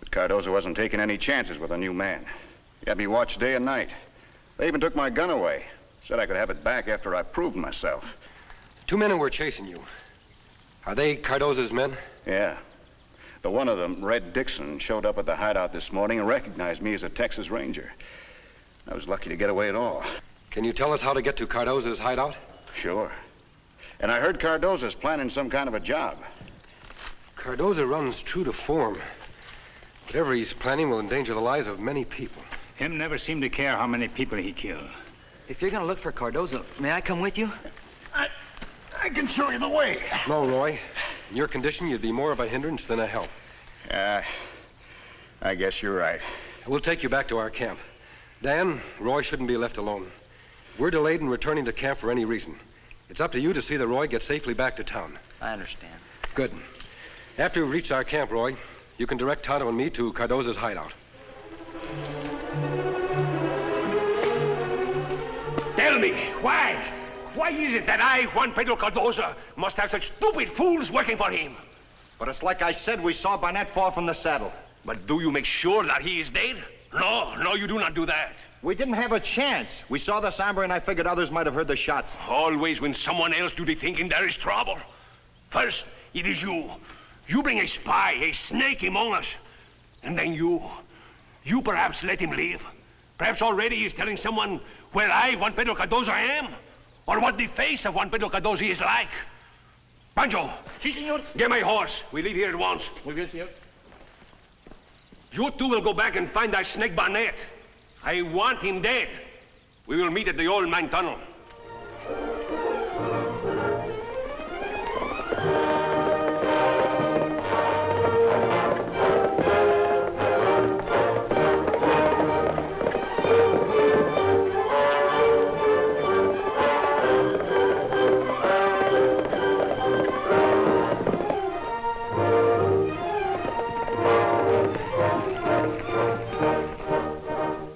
But Cardoza wasn't taking any chances with a new man. He had me watched day and night. They even took my gun away. Said I could have it back after I proved myself. 2 men who were chasing you. Are they Cardozo's men? Yeah. The one of them, Red Dixon, showed up at the hideout this morning and recognized me as a Texas Ranger. I was lucky to get away at all. Can you tell us how to get to Cardozo's hideout? Sure. And I heard Cardozo's planning some kind of a job. Cardozo runs true to form. Whatever he's planning will endanger the lives of many people. Him never seemed to care how many people he killed. If you're gonna look for Cardozo, may I come with you? I can show you the way. No, Roy. In your condition, you'd be more of a hindrance than a help. I guess you're right. We'll take you back to our camp. Dan, Roy shouldn't be left alone. We're delayed in returning to camp for any reason. It's up to you to see that Roy gets safely back to town. I understand. Good. After we've reached our camp, Roy, you can direct Tonto and me to Cardozo's hideout. Tell me, why? Why is it that I, Juan Pedro Cardozo, must have such stupid fools working for him? But it's like I said, we saw Barnett fall from the saddle. But do you make sure that he is dead? No, you do not do that. We didn't have a chance. We saw the somber and I figured others might have heard the shots. Always when someone else do the thinking, there is trouble. First, it is you. You bring a spy, a snake among us. And then you perhaps let him leave. Perhaps already he's telling someone where I, Juan Pedro Cardozo, am. Or what the face of Juan Pedro Cardozo is like. Pancho. Si, senor. Get my horse. We leave here at once. Muy bien, senor. You two will go back and find that snake Barnett. I want him dead. We will meet at the old mine tunnel.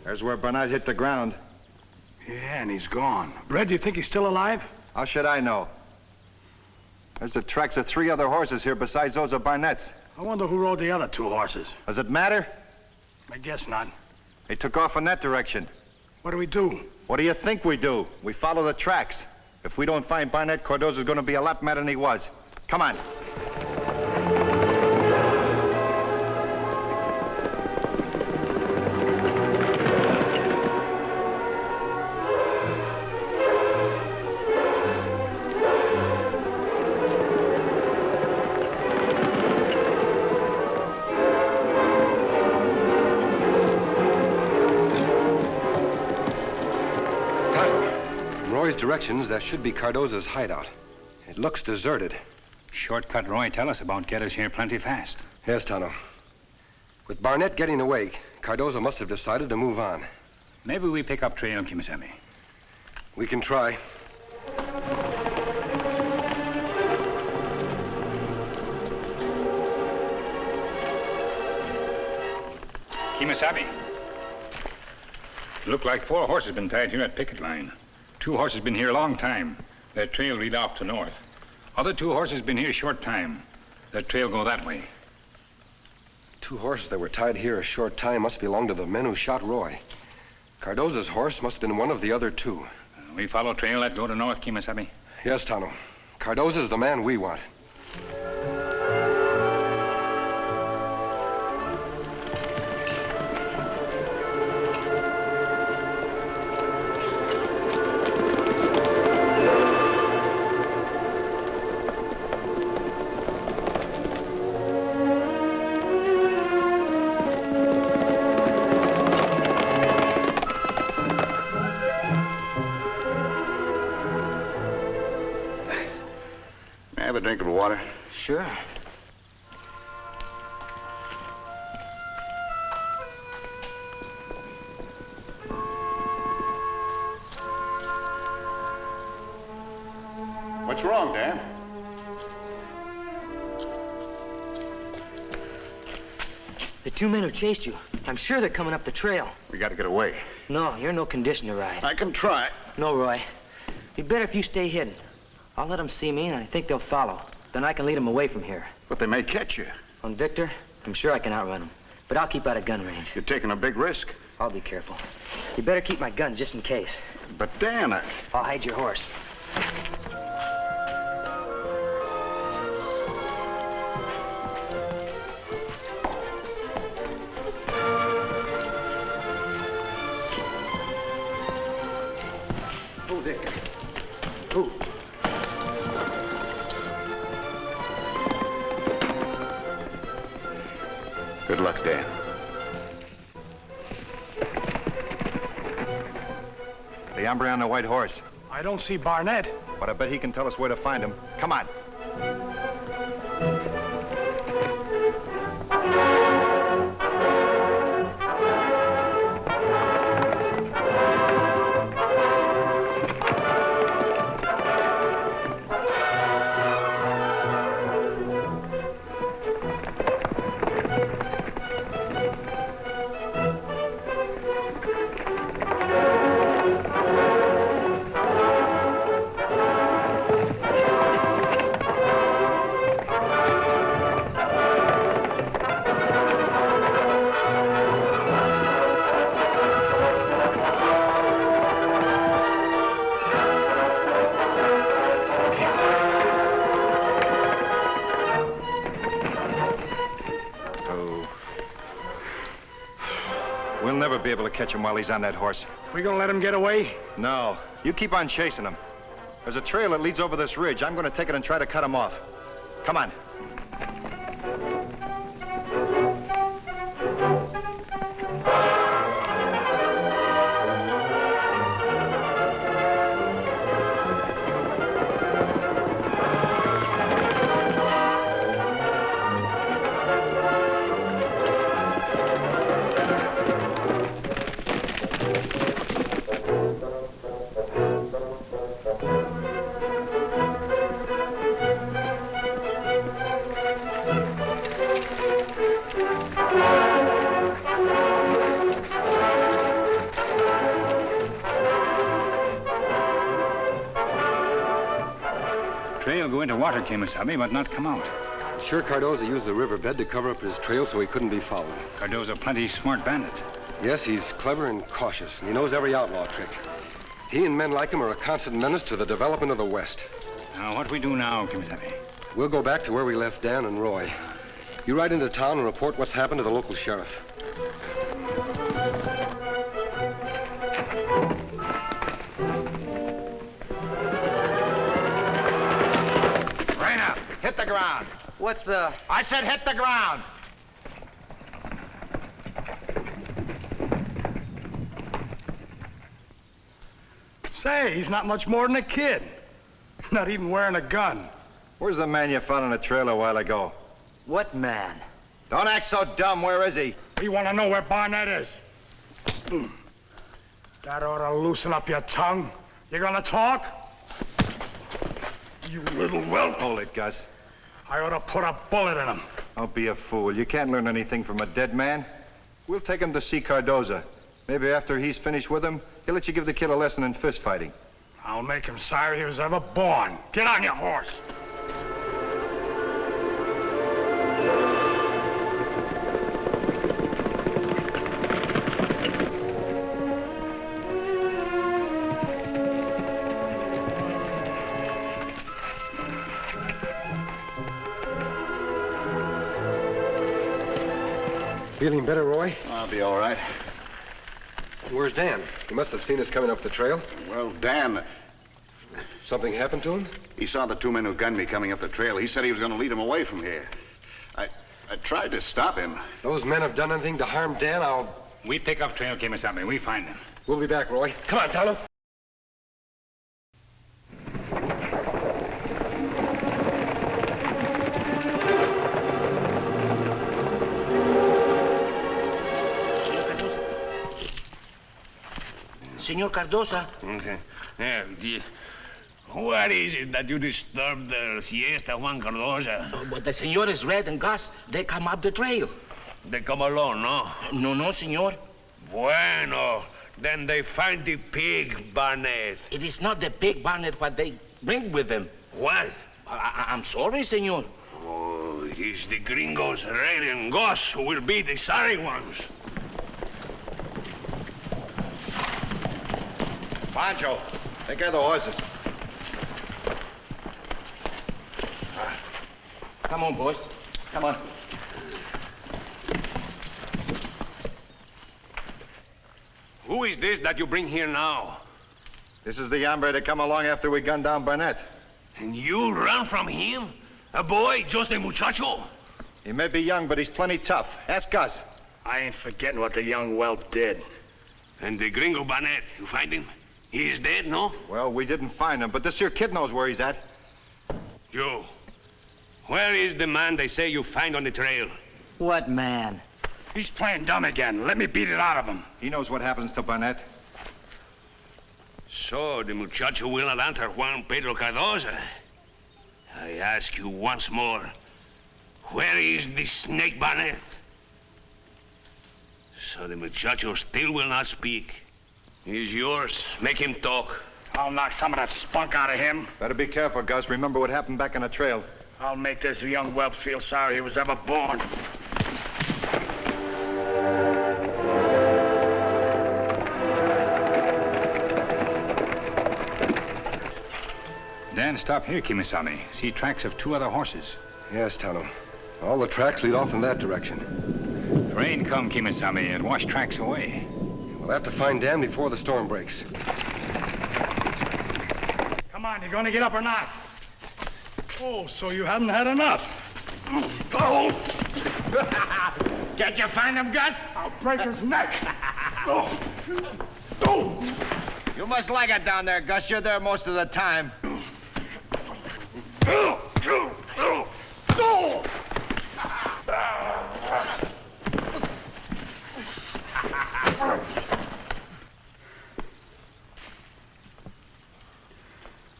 There's where Barnett hit the ground. Yeah, and he's gone. Red, do you think he's still alive? How should I know? There's the tracks of 3 other horses here besides those of Barnett's. I wonder who rode the other 2 horses. Does it matter? I guess not. They took off in that direction. What do we do? What do you think we do? We follow the tracks. If we don't find Barnett, Cardozo's going to be a lot madder than he was. Come on. Directions, that should be Cardozo's hideout. It looks deserted. Shortcut Roy tell us about get us here plenty fast. Yes, Tonto. With Barnett getting away, Cardozo must have decided to move on. Maybe we pick up trail, Kemo Sabe. We can try. Kemo Sabe. Look like 4 horses been tied here at picket line. 2 horses been here a long time. Their trail lead off to north. Other 2 horses been here a short time. Their trail go that way. 2 horses that were tied here a short time must belong to the men who shot Roy. Cardozo's horse must have been one of the other 2. We follow trail that go to north, Kemo Sabe? Yes, Tonto. Cardozo's the man we want. Have a drink of water? Sure. What's wrong, Dan? The 2 men who chased you, I'm sure they're coming up the trail. We got to get away. No, you're in no condition to ride. I can try. No, Roy. Be better if you stay hidden. I'll let them see me, and I think they'll follow. Then I can lead them away from here. But they may catch you. On Victor, I'm sure I can outrun them. But I'll keep out of gun range. You're taking a big risk. I'll be careful. You better keep my gun just in case. But Dan, I'll hide your horse. Oh, Dick. Oh. Good luck, Dan. The hombre on the white horse. I don't see Barnett. But I bet he can tell us where to find him. Come on. We'll never be able to catch him while he's on that horse. We gonna let him get away? No. You keep on chasing him. There's a trail that leads over this ridge. I'm gonna take it and try to cut him off. Come on. Trail go into water, Kemo Sabe, but not come out. Sure, Cardoza used the riverbed to cover up his trail so he couldn't be followed. Cardoza plenty smart bandit. Yes, he's clever and cautious, and he knows every outlaw trick. He and men like him are a constant menace to the development of the West. Now, what we do now, Kemo Sabe? We'll go back to where we left Dan and Roy. You ride into town and report what's happened to the local sheriff. Raina, hit the ground. What's the... I said hit the ground. Say, he's not much more than a kid. Not even wearing a gun. Where's the man you found on the trail a while ago? What man? Don't act so dumb. Where is he? We want to know where Barnett is. That ought to loosen up your tongue. You gonna talk? You little whelp. Hold it, Gus. I ought to put a bullet in him. Don't be a fool. You can't learn anything from a dead man. We'll take him to see Cardoza. Maybe after he's finished with him, he'll let you give the kid a lesson in fist fighting. I'll make him sorry he was ever born. Get on your horse. Feeling better, Roy? I'll be all right. Where's Dan? He must have seen us coming up the trail. Well, Dan... Something happened to him? He saw the two men who gunned me coming up the trail. He said he was going to lead them away from here. I tried to stop him. Those men have done anything to harm Dan, We pick up trail, Kemo Sabe. We find them. We'll be back, Roy. Come on, Tonto. Senor Cardoza. What is it that you disturbed the siesta, Juan Cardoza? But the senores Reid and Gus, they come up the trail. They come alone, no? No, senor. Bueno, then they find the pig, Barnett. It is not the pig, Barnett, what they bring with them. What? I'm sorry, senor. Oh, it's the gringos, Reid and Gus, who will be the sorry ones. Pancho, take care of the horses. Come on, boys. Come on. Who is this that you bring here now? This is the hombre that come along after we gunned down Barnett. And you run from him? A boy, just a muchacho? He may be young, but he's plenty tough. Ask Gus. I ain't forgetting what the young whelp did. And the gringo Barnett, you find him? He is dead, no? Well, we didn't find him, but this here kid knows where he's at. Joe, where is the man they say you find on the trail? What man? He's playing dumb again. Let me beat it out of him. He knows what happens to Barnett. So the muchacho will not answer Juan Pedro Cardoza. I ask you once more, where is the snake Barnett? So the muchacho still will not speak. He's yours. Make him talk. I'll knock some of that spunk out of him. Better be careful, Gus. Remember what happened back on the trail. I'll make this young whelp feel sorry he was ever born. Dan, stop here, Kemo Sabe. See tracks of 2 other horses. Yes, Tonto. All the tracks lead off in that direction. The rain come, Kemo Sabe. It washed tracks away. We'll have to find Dan before the storm breaks. Come on, you gonna get up or not? Oh, so you haven't had enough. Oh! Can't you find him, Gus? I'll break his neck. Oh! You must like it down there, Gus. You're there most of the time.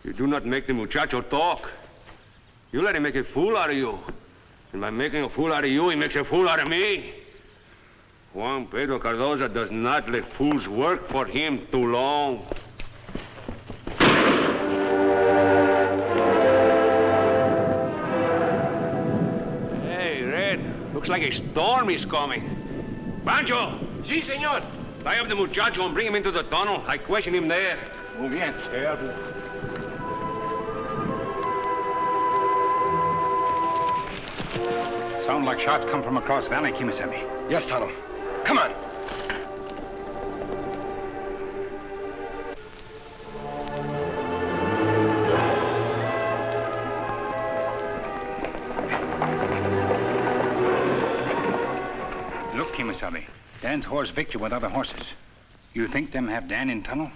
You do not make the muchacho talk. You let him make a fool out of you. And by making a fool out of you, he makes a fool out of me. Juan Pedro Cardoza does not let fools work for him too long. Hey, Red, looks like a storm is coming. Pancho! Si, senor. Tie up the muchacho and bring him into the tunnel. I question him there. Muy bien. Sound like shots come from across valley, Kemo Sabe. Yes, Tonto. Come on. Look, Kemo Sabe. Dan's horse Victor with other horses. You think them have Dan in tunnel?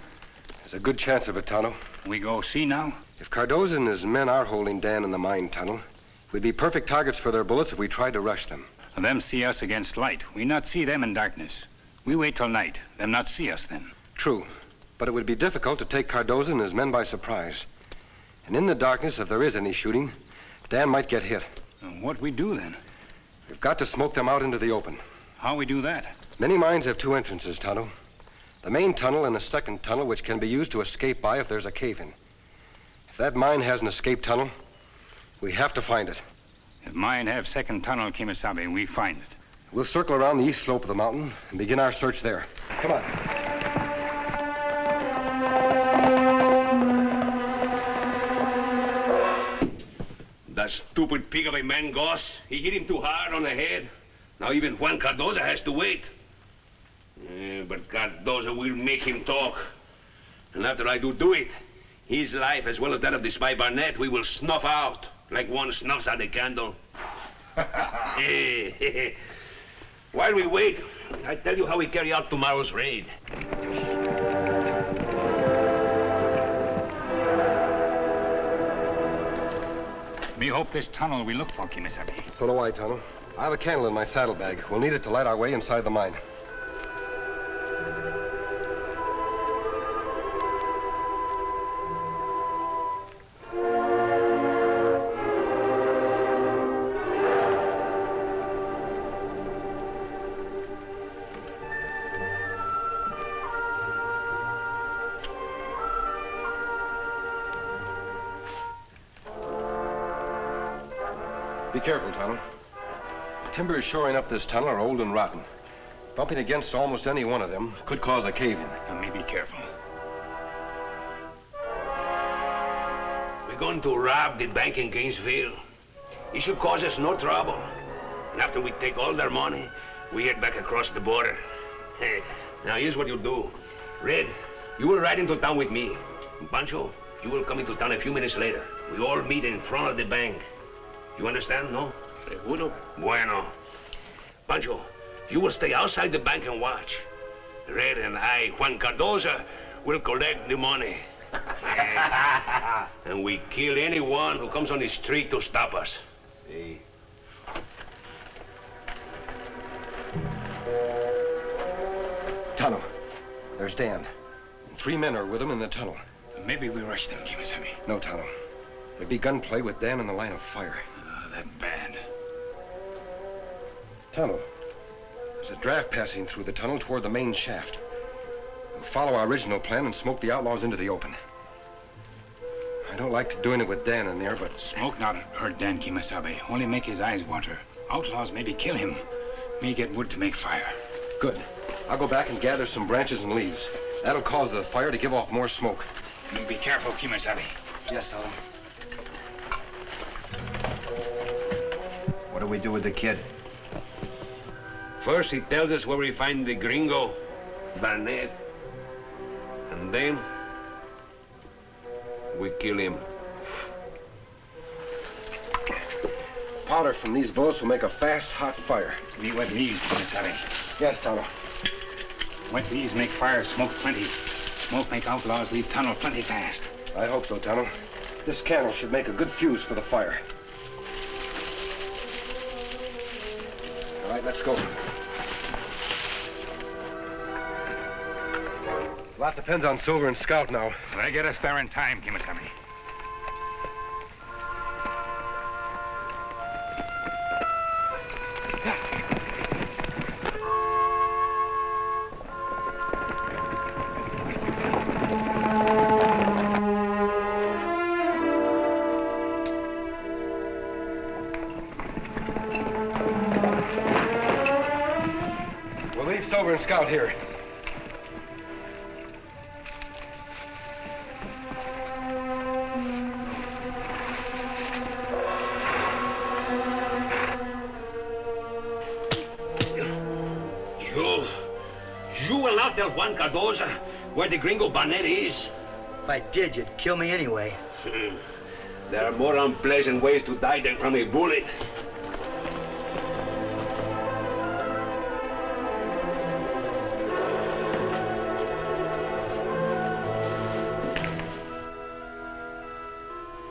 There's a good chance of it, Tonto. We go see now? If Cardoza and his men are holding Dan in the mine tunnel, we'd be perfect targets for their bullets if we tried to rush them. Them see us against light. We not see them in darkness. We wait till night. Them not see us then. True. But it would be difficult to take Cardoza and his men by surprise. And in the darkness, if there is any shooting, Dan might get hit. What we do then? We've got to smoke them out into the open. How we do that? Many mines have 2 entrances, Tonto. The main tunnel and a second tunnel which can be used to escape by if there's a cave-in. If that mine has an escape tunnel, we have to find it. If mine have second tunnel, Kemo Sabe, we find it. We'll circle around the east slope of the mountain and begin our search there. Come on. That stupid pig of a man, Goss. He hit him too hard on the head. Now even Juan Cardoza has to wait. But Cardoza will make him talk. And after I do it, his life as well as that of the spy Barnett, we will snuff out. Like one snuffs out a candle. While we wait, I tell you how we carry out tomorrow's raid. Me hope this tunnel we look for, Kemo Sabe. So do I, Tonto. I have a candle in my saddlebag. We'll need it to light our way inside the mine. Be careful, Tonto. Timbers shoring up this tunnel are old and rotten. Bumping against almost any one of them could cause a cave-in. Now, me be careful. going to rob the bank in Gainesville. It should cause us no trouble. And after we take all their money, we head back across the border. Hey, now here's what you'll do. Reid, you will ride into town with me. Pancho, you will come into town a few minutes later. We all meet in front of the bank. You understand, no? Seguro. Bueno. Pancho, you will stay outside the bank and watch. Reid and I, Juan Cardoza, will collect the money. And we kill anyone who comes on the street to stop us. See. Tunnel. There's Dan. 3 men are with him in the tunnel. Maybe we rush them, Kemo Sabe. No, Tunnel. There'd be gunplay with Dan in the line of fire. Oh, that bad. Tunnel. There's a draft passing through the tunnel toward the main shaft. We'll follow our original plan and smoke the outlaws into the open. I don't like doing it with Dan in there, but... Smoke not hurt Dan, Kemo Sabe. Only make his eyes water. Outlaws maybe kill him. Me get wood to make fire. Good. I'll go back and gather some branches and leaves. That'll cause the fire to give off more smoke. You be careful, Kemo Sabe. Yes, Tunnel. What do we do with the kid? First, he tells us where we find the gringo, Barnett. And then, we kill him. Powder from these bullets will make a fast, hot fire. Me wet leaves, Kemo Sabe. Yes, Tunnel. Wet leaves make fire, smoke plenty. Smoke make outlaws leave tunnel plenty fast. I hope so, Tunnel. This candle should make a good fuse for the fire. All right, let's go. A lot depends on Silver and Scout now. I get us there in time, Kemo Sabe. We'll leave Silver and Scout here. You will not tell Juan Cardoza where the gringo Barnett is. If I did, you'd kill me anyway. There are more unpleasant ways to die than from a bullet.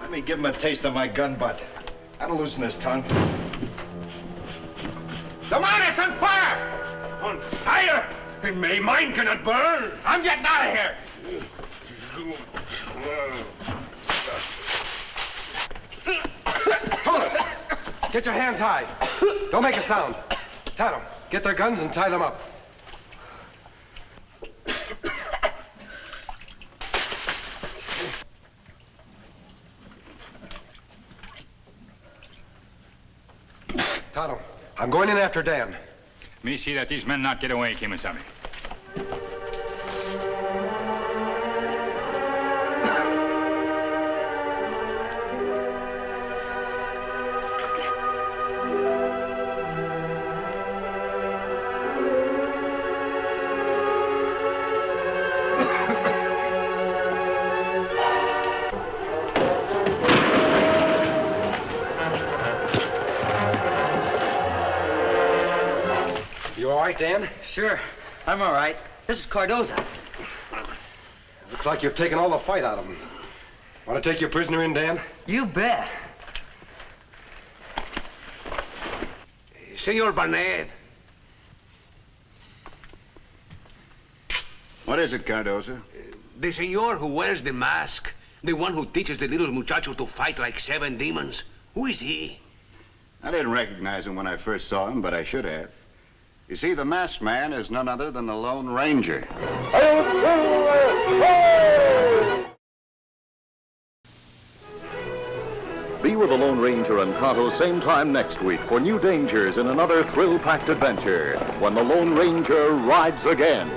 Let me give him a taste of my gun butt. That'll loosen his tongue. Come on, it's on fire! On fire? Mine cannot burn. I'm getting out of here. Hold it! Get your hands high. Don't make a sound. Tonto, get their guns and tie them up. Tonto, I'm going in after Dan. Me see that these men not get away, Kemo Sabe. You all right, Dan? Sure, I'm all right. This is Cardoza. Looks like you've taken all the fight out of him. Want to take your prisoner in, Dan? You bet. Senor Barnett. What is it, Cardoza? The senor who wears the mask. The one who teaches the little muchacho to fight like 7 demons. Who is he? I didn't recognize him when I first saw him, but I should have. You see, the masked man is none other than the Lone Ranger. Be with the Lone Ranger and Tonto same time next week for new dangers in another thrill-packed adventure when the Lone Ranger rides again.